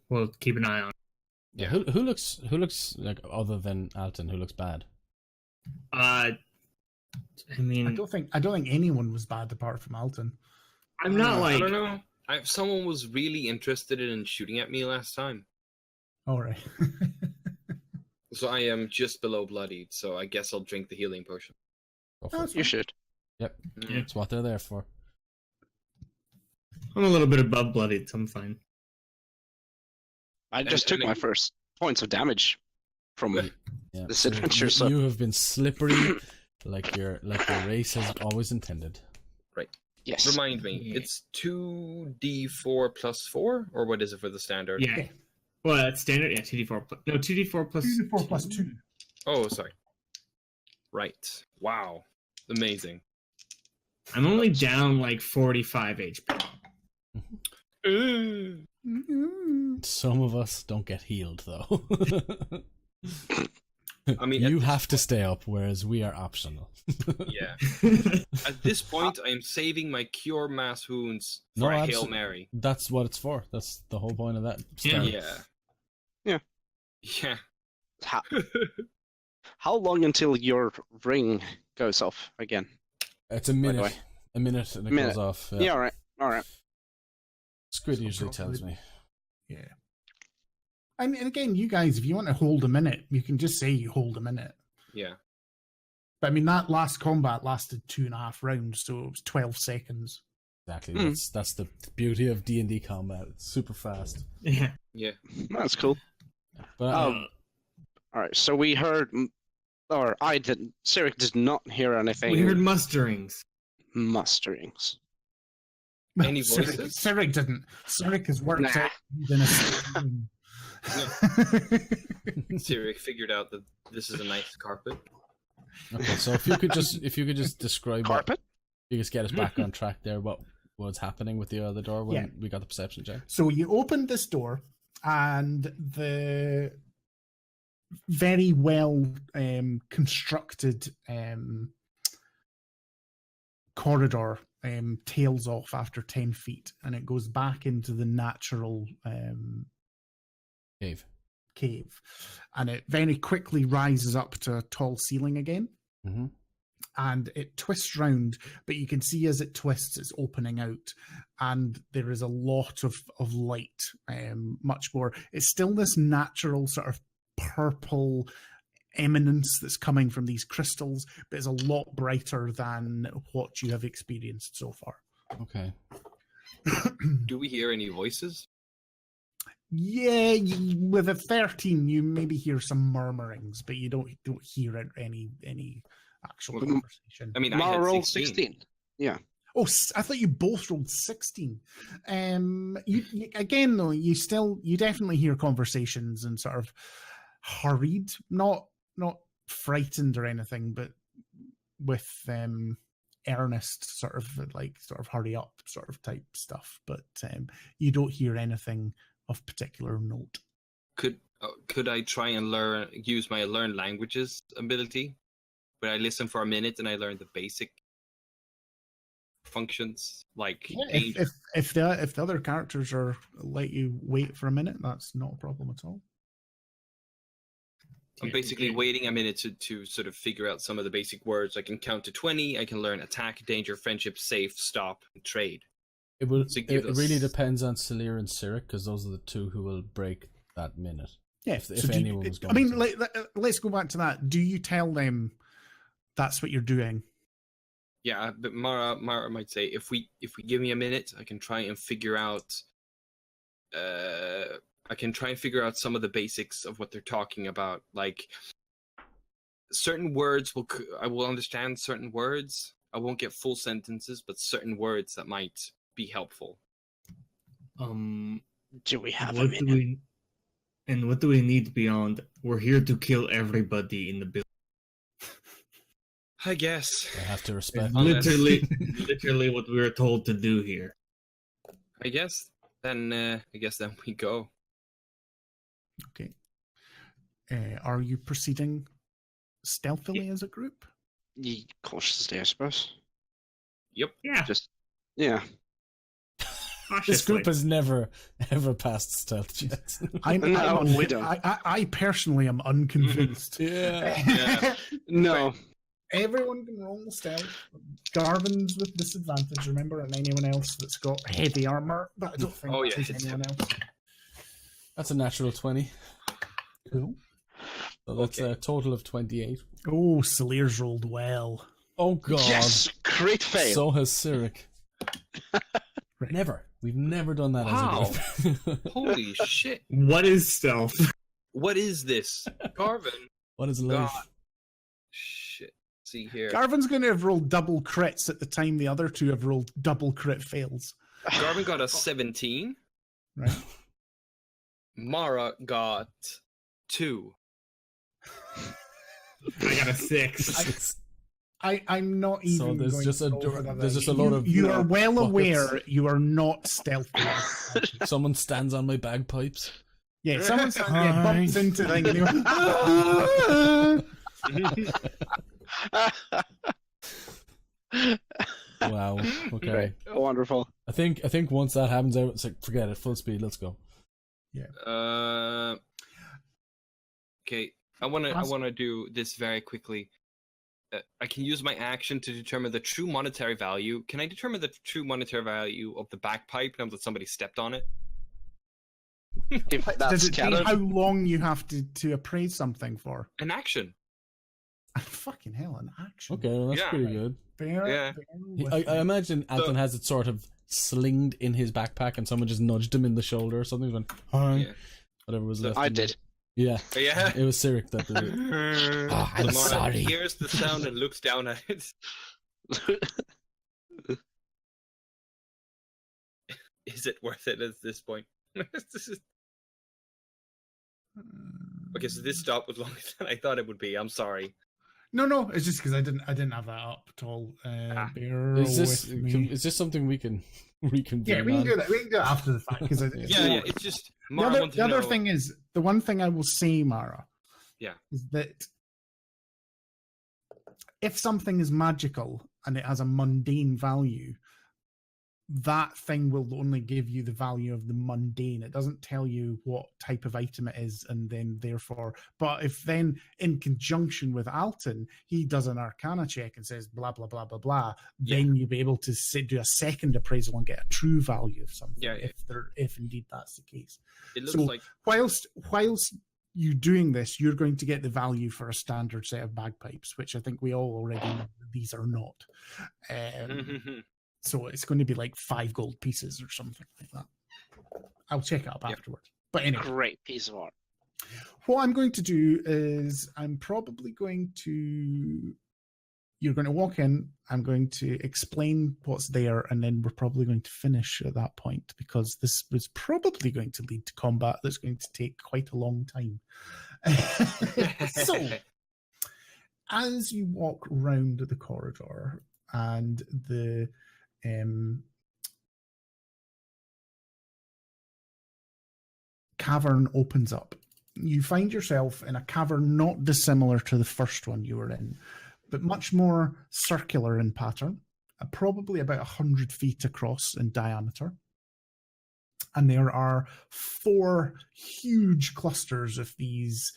We'll keep an eye on. Yeah. Who looks like, other than Alton, who looks bad? I mean, I don't think anyone was bad apart from Alton. I'm not like. I don't know. Someone was really interested in shooting at me last time, All right. so I am just below bloodied. So I guess I'll drink the healing potion. Go for it. You should. Yep. Mm. That's what they're there for. I'm a little bit above bloodied, so I'm fine. I just took my first points of damage from Yeah. this adventure. So You have been slippery, like your race has always intended. yes, Remind me, Yeah. it's 2d4 plus 4, or what is it for the standard? Yeah. Well, that's standard. Yeah, 2d4. No, 2d4 plus 4 plus 2. Oh, sorry. Right. Wow. Amazing. I'm only down like 45 HP. Some of us don't get healed though. I mean, you at have to stay up, whereas we are optional. Yeah. At this point, I am saving my cure mass wounds No, for a Hail absolutely. Mary. That's what it's for. That's the whole point of that. Yeah. start. Yeah. Yeah. Yeah. how long until your ring goes off again? It's a the minute. way. A minute and it Minute. goes off. Yeah, all right. Squid So usually probably- tells me. Yeah. I mean, again, you guys, if you want to hold a minute, you can just say you hold a minute. Yeah. But I mean, that last combat lasted 2.5 rounds, so it was 12 seconds. Exactly. Mm. That's the beauty of D&D combat. It's super fast. Yeah. Yeah. That's cool. But All right. So we heard, or I didn't. Sirik did not hear anything. We heard musterings. musterings. Any voices? Sirik didn't. Sirik has worked Nah. out he's in a safe room. Sirik figured out that this is a nice carpet. okay, so if you could just describe what, Carpet? you just get us back on track there. What was happening with the other door when Yeah. we got the perception check? So you opened this door, and the very well constructed corridor tails off after 10 feet, and it goes back into the natural Cave. cave, and it very quickly rises up to a tall ceiling again. Mm-hmm. And it twists round, but you can see as it twists, it's opening out, and there is a lot of light, much more. It's still this natural sort of purple eminence that's coming from these crystals, but it's a lot brighter than what you have experienced so far. Okay. Do we hear any voices? Yeah, with a 13, you maybe hear some murmurings, but you don't hear any actual Well, conversation. I mean, I Mara had rolled 16. 16. Oh, I thought you both rolled 16. You again though, you definitely hear conversations and sort of hurried, not frightened or anything, but with earnest sort of hurry up sort of type stuff. But you don't hear anything of particular note. Could I try and use my learn languages ability? But I listen for a minute and I learn the basic functions, like danger. If the other characters are let you wait for a minute, that's not a problem at all. I'm basically waiting a minute to sort of figure out some of the basic words. I can count to 20. I can learn attack, danger, friendship, safe, stop, and trade. It will. So give It us- really depends on Salir and Sirik, because those are the two who will break that minute. Yeah. If anyone was going I mean, to. let's go back to that. Do you tell them that's what you're doing? Yeah, but Mara might say, if we give me a minute, I can try and figure out. I can try and figure out some of the basics of what they're talking about. Like certain words I will understand certain words. I won't get full sentences, but certain words that might be helpful. Do we have what do we need beyond? We're here to kill everybody in the building. I guess. I have to respect. Literally what we were told to do here. I guess then we go. Okay. Are you proceeding stealthily as a group? Cautiously, I suppose. Yep. Yeah. Yeah. This group has never ever passed stealth checks. I personally am unconvinced. Yeah. No. Everyone can roll stealth. Garvin's with disadvantage, remember, and anyone else that's got heavy armor. But I don't think there's anyone else. That's a natural 20. Cool. So that's a total of 28. Oh, Salir's rolled well. Oh god. Yes! Great fail. So has Cyric. Right. Never. We've never done that Wow. as a group. Holy shit. What is stealth? What is this? Garvin. What is life? God. Shit. See here. Garvin's going to have rolled double crits at the time the other two have rolled double crit fails. Garvin got a 17. Right. Mara got 2. I got a 6. I'm not even. So there's going just to a go for that. there's just a lot of. You are well buckets. aware you are not stealthy. Someone stands on my bagpipes. Yeah, someone bumps into the thing and Wow. Okay. Wonderful. I think once that happens, it's like forget it. Full speed. Let's go. Yeah. Okay. I wanna do this very quickly. I can use my action to determine the true monetary value. Can I determine the true monetary value of the bagpipe now that somebody stepped on it? If Does that's it say canon. how long you have to appraise something for? An action. Fucking hell, an action. Okay, well, that's Yeah. pretty good. Yeah. I imagine Anton has it sort of slinged in his backpack, and someone just nudged him in the shoulder or something. He went, hi. Yeah. Whatever was left. I in there. did. Yeah. Yeah. It was Cyric that did it. Oh, I'm sorry. Hears the sound and looks down at it. Is it worth it at this point? Okay, so this stop was longer than I thought it would be. I'm sorry. No, it's just because I didn't have that up at all. Bear Is with me. this something we can reconvene? Yeah, we can on? do that. We can do it after the fact. Because Yeah, it's just Mara the other know... thing is the one thing I will say, Mara. Yeah. Is that if something is magical and it has a mundane value, that thing will only give you the value of the mundane. It doesn't tell you what type of item it is, and then therefore. But if then, in conjunction with Alton, he does an Arcana check and says blah blah blah blah blah, then you'll be able to do a second appraisal and get a true value of something. Yeah, yeah. If indeed that's the case. It looks So like whilst you doing this, you're going to get the value for a standard set of bagpipes, which I think we all already know these are not. So it's going to be like 5 gold pieces or something like that. I'll check it up afterwards. But anyway, Great piece of art. what I'm going to do is I'm probably going to... You're going to walk in, I'm going to explain what's there, and then we're probably going to finish at that point, because this was probably going to lead to combat that's going to take quite a long time. So, as you walk round the corridor and the cavern opens up, you find yourself in a cavern not dissimilar to the first one you were in, but much more circular in pattern, probably about 100 feet across in diameter. And there are 4 huge clusters of these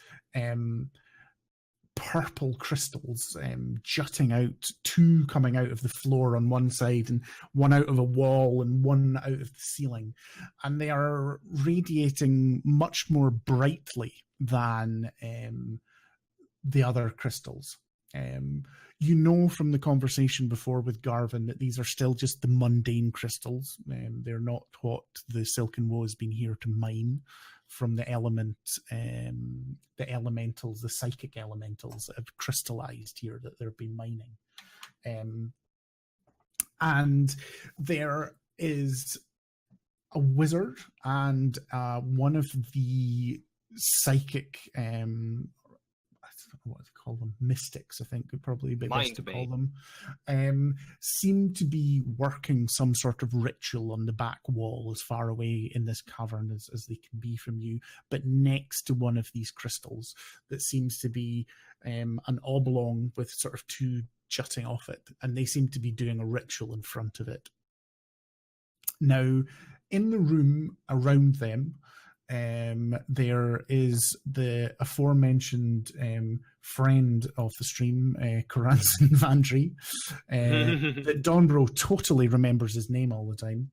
purple crystals jutting out, 2 coming out of the floor on one side and 1 out of a wall and 1 out of the ceiling. And they are radiating much more brightly than the other crystals. You know from the conversation before with Garvin that these are still just the mundane crystals. They're not what the Silken Woe has been here to mine from the elementals, the psychic elementals that have crystallized here that they've been mining. And there is a wizard and one of the psychic, I don't know what to call them, mystics, I think would probably be best to call them, seem to be working some sort of ritual on the back wall as far away in this cavern as they can be from you, but next to one of these crystals that seems to be an oblong with sort of two jutting off it, and they seem to be doing a ritual in front of it. Now, in the room around them, there is the aforementioned friend of the stream, Karanson Vandry, that Donbro totally remembers his name all the time.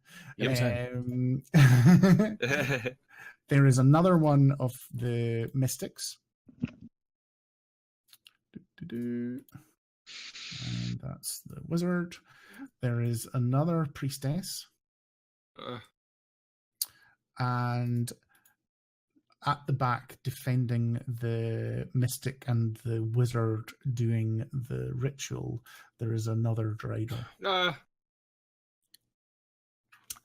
There is another one of the mystics. And that's the wizard. There is another priestess. And at the back, defending the mystic and the wizard doing the ritual, there is another Drider.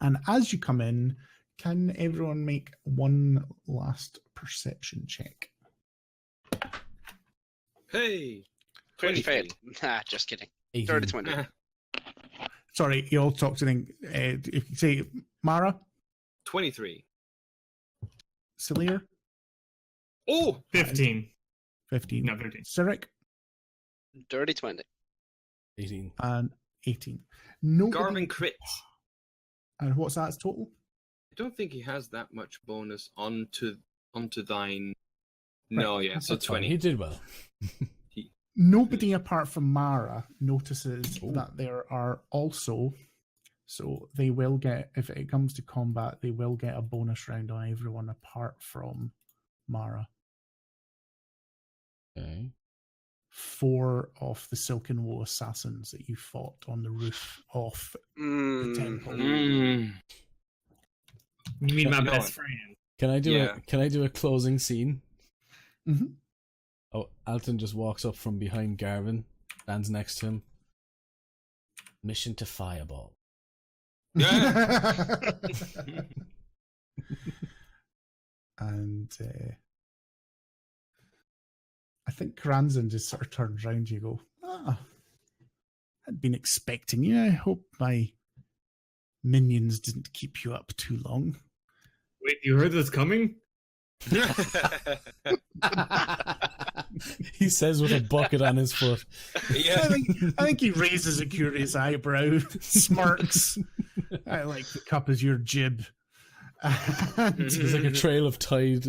And as you come in, can everyone make one last perception check? Hey! Crit failed. Nah, just kidding. 30 20. Sorry, you all talked to them. If you say Mara? 23. Salir? Oh! 15. 15. No, 13. Cyric? Dirty 20. 18. And 18. Nobody... Garvin crits. And what's that total? I don't think he has that much bonus onto thine. No, yeah, so 20. He did well. Nobody apart from Mara notices that there are also, so they will get, if it comes to combat, they will get a bonus round on everyone apart from Mara. Okay. 4 of the Silken Woe assassins that you fought on the roof of the temple. You mean my best friend? Can I do a closing scene? Mm-hmm. Oh, Alton just walks up from behind Garvin, stands next to him. Mission to Fireball. And I think Karanzan just sort of turns around you and go, I'd been expecting you. I hope my minions didn't keep you up too long. Wait, you heard this coming? He says with a bucket on his foot. Yeah. I think he raises a curious eyebrow, smirks. I like the cup as your jib. There's like a trail of tied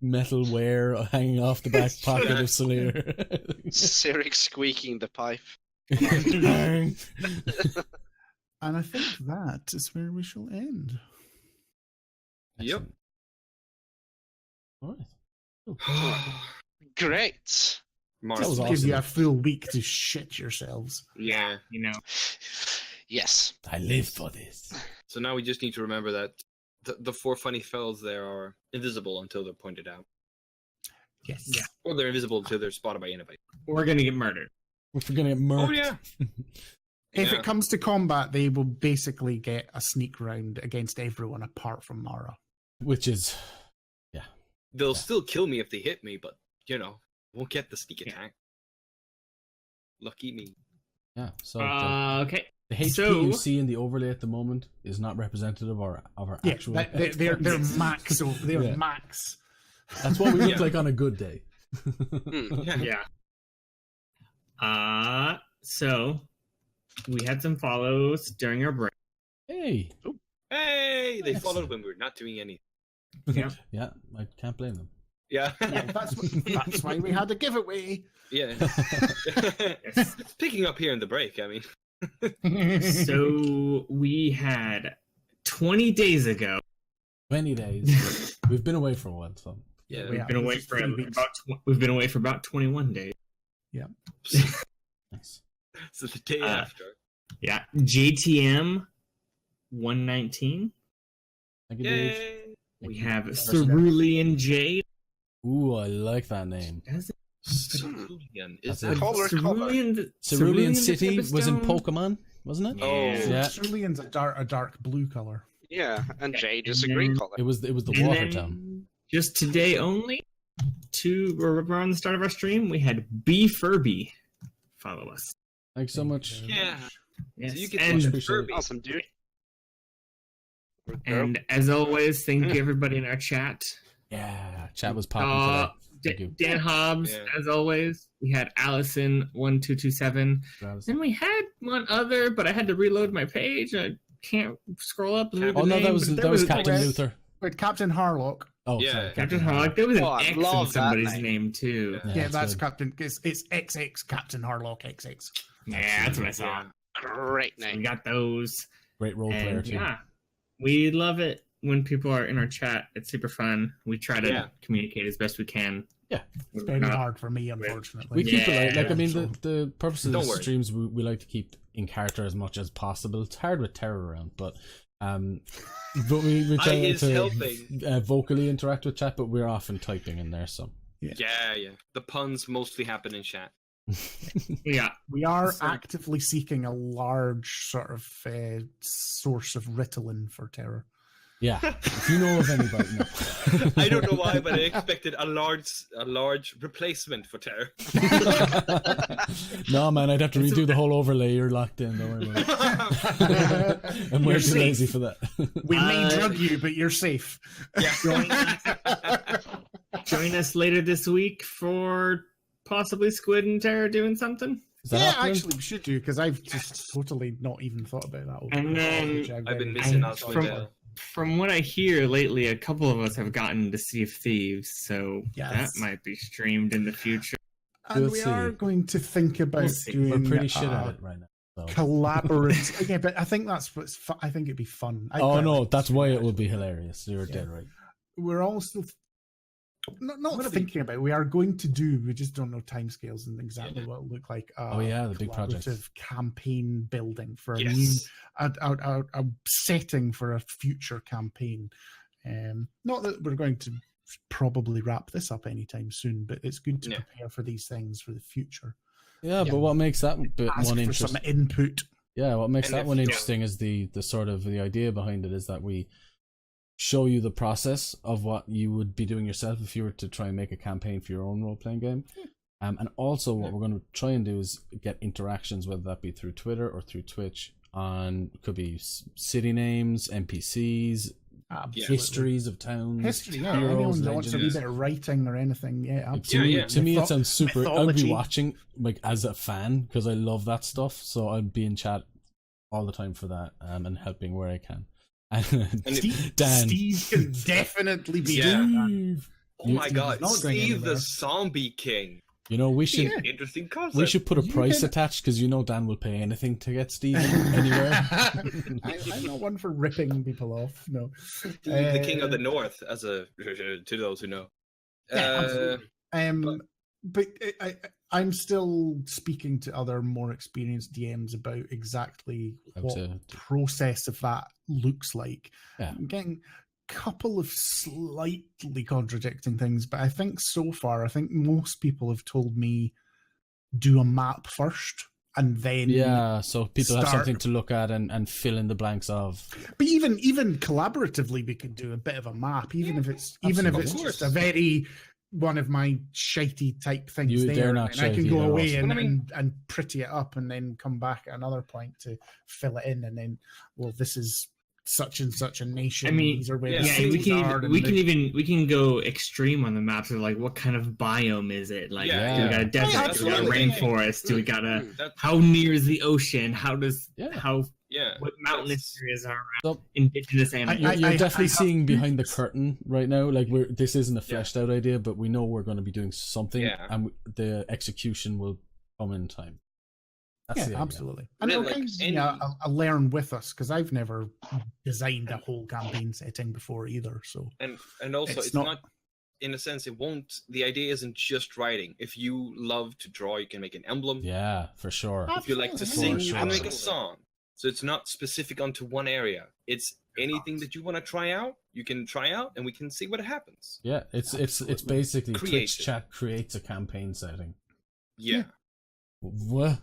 metal ware hanging off the back pocket of Salir. Cyric squeaking the pipe. And I think that is where we shall end. Yep. All right. Great. Mars. That was Give awesome. you a full week to shit yourselves. Yeah. You know. Yes. I live for this. So now we just need to remember that the 4 funny fellows there are invisible until they're pointed out. Yes. Yeah. Or they're invisible until they're spotted by anybody. We're gonna get murdered. If we're gonna get murked. Oh, yeah. If Yeah. it comes to combat, they will basically get a sneak round against everyone apart from Mara. Which is, They'll still kill me if they hit me, but, won't get the sneak attack. Lucky me. yeah. So Okay. the HP so- you see in the overlay at the moment is not representative of our Yeah, actual. they're max. So they're Yeah. max. That's what we look Yeah. like on a good day. Yeah. Yeah. So we had some follows during our break. Hey. Hey! They Excellent. followed when we were not doing anything. Yeah. Yeah, I can't blame them. Yeah. Yeah, that's why we had a giveaway. Yeah. Picking up here in the break, I mean. So we had 20 days ago. 20 days. We've been away for a while, so. Yeah. We've been away just for 3 weeks. we've been away for about 21 days. Nice. So the day after. Yeah. JTM 119. Thank you, Dave. Yay! We have Cerulean Jade. Ooh, I like that name. Cerulean. Is That's that it. Cerulean City was in Stone? Pokemon, wasn't it? Oh. Yeah. Cerulean's a dark blue color. Yeah, and Jade is a And green then- color. It was the And water then, town. just today only, we're around the start of our stream, we had B Furby follow us. Thanks so much. Yeah. Yes. So you get and, to watch appreciate it. Kirby. Awesome, dude. and as always, thank you everybody in our chat. Yeah, chat was popping today. Thank you. Dan Hobbs, Yeah. as always. We had Allison1227. Travis. Then we had one other, but I had to reload my page. I can't scroll up. And read the Oh no, name, that was but that there was a- Captain Luther. But Captain Harlock. Oh, Yeah. sorry, Captain Harlock. There was an Oh, I X in love that somebody's name. name too. Yeah. Yeah, it's that's good. Captain. It's XX Captain Harlock XX. Yeah, that's what I saw. Yeah. Great So we name. got those. Great role player And too. yeah, we love it when people are in our chat. It's super fun. We try to Yeah. communicate as best we can. Yeah. It's very hard for me, unfortunately. We keep it Yeah. like I mean So- the purpose of the Don't worry. streams we like to keep in character as much as possible. It's hard with terror around, but we try is to helping. vocally interact with chat, but we're often typing in there. So Yeah. The puns mostly happen in chat. Yeah, We are So- actively seeking a large sort of source of Ritalin for terror. yeah, if you know of anybody, no. I don't know why, but I expected a large replacement for terror. No man, I'd have to redo the whole overlay. You're locked in. Don't worry about it. I'm way You're too safe. lazy for that. We may drug you, but you're safe. join us later this week for possibly Squid and Terror doing something. Is that Yeah, happening? actually, we should do because I've just totally not even thought about that. And then- I've been missing out from- with From what I hear lately, a couple of us have gotten to Sea of Thieves, so Yes. that might be streamed in the future. And We'll we see. are going to think about We'll see. doing We're pretty shit at it right now. So. collaborative. Yeah, but I think that's what's. I think it'd be fun. I'd Oh quite no, like to that's see why that. it would be hilarious. You're Yeah. dead right. We're also not thinking about it. We are going to do. We just don't know timescales and exactly what it'll look like. Oh yeah, the big project. collaborative campaign building for a new Yes. a setting for a future campaign. Not that we're going to probably wrap this up anytime soon, but it's good to Yeah. prepare for these things for the future. Yeah, Yeah. but what makes that bit Ask one for interesting? some input. Yeah, what makes And that if one you- interesting is the sort of the idea behind it is that we show you the process of what you would be doing yourself if you were to try and make a campaign for your own role playing game. And also what we're going to try and do is get interactions, whether that be through Twitter or through Twitch, on could be city names, NPCs, Absolutely. histories of towns, History, yeah. heroes, Anyone that wants a wee legends. bit of writing or anything, yeah, Like, absolutely. to me, it sounds super. I'd be mythology. watching like as a fan because I love that stuff. So I'd be in chat all the time for that and helping where I can. And Steve, Dan, Steve can definitely be Yeah. doing that. Steve, Oh my You- god, not going Steve anywhere. the Zombie King. you know we should Yeah. Interesting concept. we should put a You price can- attached because you know Dan will pay anything to get Steve anywhere. I'm not one for ripping people off. No, Steve the King of the North, as a to those who know. Yeah, absolutely. But I'm still speaking to other more experienced DMs about exactly How what to- process of that looks like. Yeah. I'm getting a couple of slightly contradicting things, but I think so far, I think most people have told me do a map first and then Yeah, so people have Start- something to look at and fill in the blanks of. But even collaboratively, we could do a bit of a map, even if it's absolutely. just Of a course. very one of my shitey type things They're there, not and I can shitey, go they're away awesome. and pretty it up, and then come back at another point to fill it in, and then this is such and such a nation. I mean, these are where yeah, the Yeah, cities we can are, even, and we can go extreme on the maps of like what kind of biome is it? Like Yeah, do we yeah. got a desert, do we got a absolutely. rainforest, do we got a That, how near is the ocean? How does Yeah. how yeah. what mountainous that's- areas are So indigenous animals? you're I definitely have seeing behind the pictures. curtain right now. Like this isn't a Yeah. fleshed out idea, but we know we're going to be doing something, Yeah. and the execution will come in time. That's the Yeah, idea. absolutely. And Yeah, it'll like kind of be any- a learn with us, because I've never designed a whole campaign setting before either. So And also It's it's not- not in a sense it won't the idea isn't just writing. If you love to draw, you can make an emblem. Yeah, for sure. If you like to Absolutely. sing, For you can make a sure. song. So it's not specific onto one area. It's anything that you want to try out, you can try out, and we can see what happens. Yeah, it's basically Create Twitch it. chat creates a campaign setting. Yeah. What?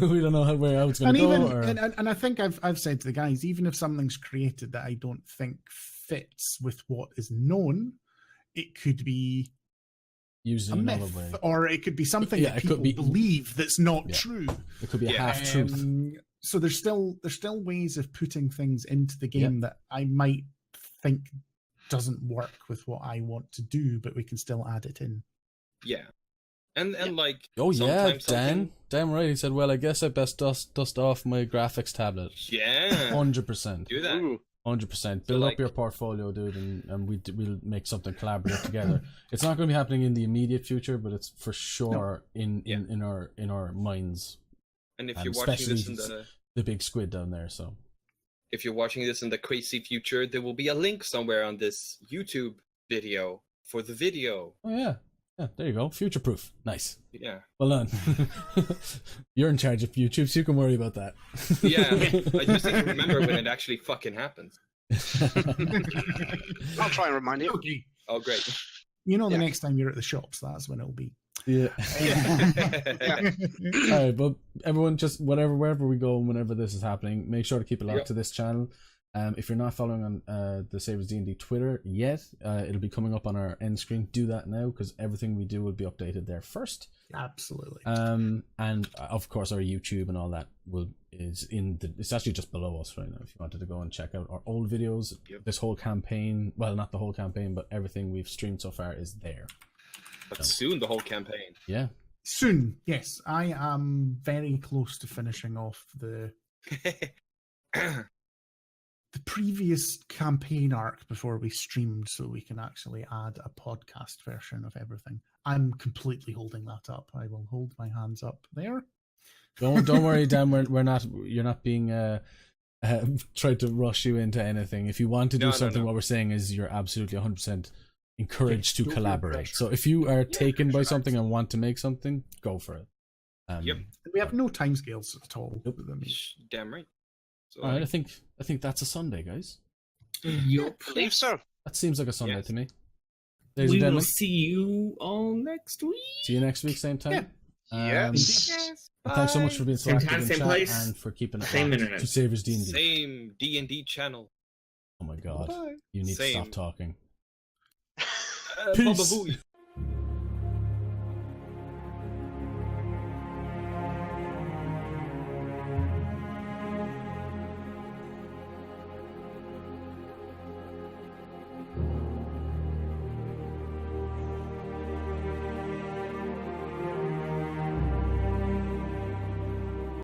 We don't know how it's going And to go. even Or... and I think I've said to the guys, even if something's created that I don't think fits with what is known, it could be using a another myth, way. or it could be something Yeah, that it could people be- believe that's not Yeah. true. It could be a Yeah. half truth. So there's still ways of putting things into the game that I might think doesn't work with what I want to do, but we can still add it in. Yeah. And like, Oh yeah, sometimes something- Dan right. He said, "Well, I guess I best dust off my graphics tablet." Yeah. 100%. Do that. Ooh. 100%. So, Build like- up your portfolio, dude, and we'll make something collaborative together. It's not going to be happening in the immediate future, but it's for sure in our minds. And if And you're watching this in especially the the big squid down there. So if you're watching this in the crazy future, there will be a link somewhere on this YouTube video for the video. oh yeah, there you go. Future proof. Nice. Yeah. Well done. You're in charge of YouTube, so you can worry about that. Yeah. I just need to remember when it actually fucking happens. I'll try and remind you. Okay. Oh, great. You know, the Yeah. next time you're at the shops, that's when it'll be. Yeah. Yeah. All right, but everyone, just wherever we go and whenever this is happening, make sure to keep it locked Yep. to this channel. If you're not following on the Saviours DnD Twitter yet, it'll be coming up on our end screen. Do that now, because everything we do will be updated there first. Absolutely. And of course our YouTube and all that it's actually just below us right now. If you wanted to go and check out our old videos, Yep. this whole campaign, well, not the whole campaign, but everything we've streamed so far is there. But soon the whole campaign. Yeah. Soon, yes. I am very close to finishing off the previous campaign arc before we streamed, so we can actually add a podcast version of everything. I'm completely holding that up. I will hold my hands up there. Don't worry, Dan. You're not being tried to rush you into anything. If you want to do No, something, no. what we're saying is you're absolutely 100% encouraged to Don't feel collaborate. pressure. So if you are taken by pressure, something and want to make something, go for it. Yep. We have no timescales at all. Nope. I mean, Damn right. So, All right, I think that's a Sunday, guys. Yup. I believe so. That seems like a Sunday Yes. to me. Ladies We and will gentlemen, see you all next week. see you next week, same time. Yes. And thanks so much for being so Same active time, in same chat place, and for keeping it same locked internet. to Saviours D&D. Same D&D channel. Oh my god, bye. you need to Same. stop talking. Baba Peace. Booey.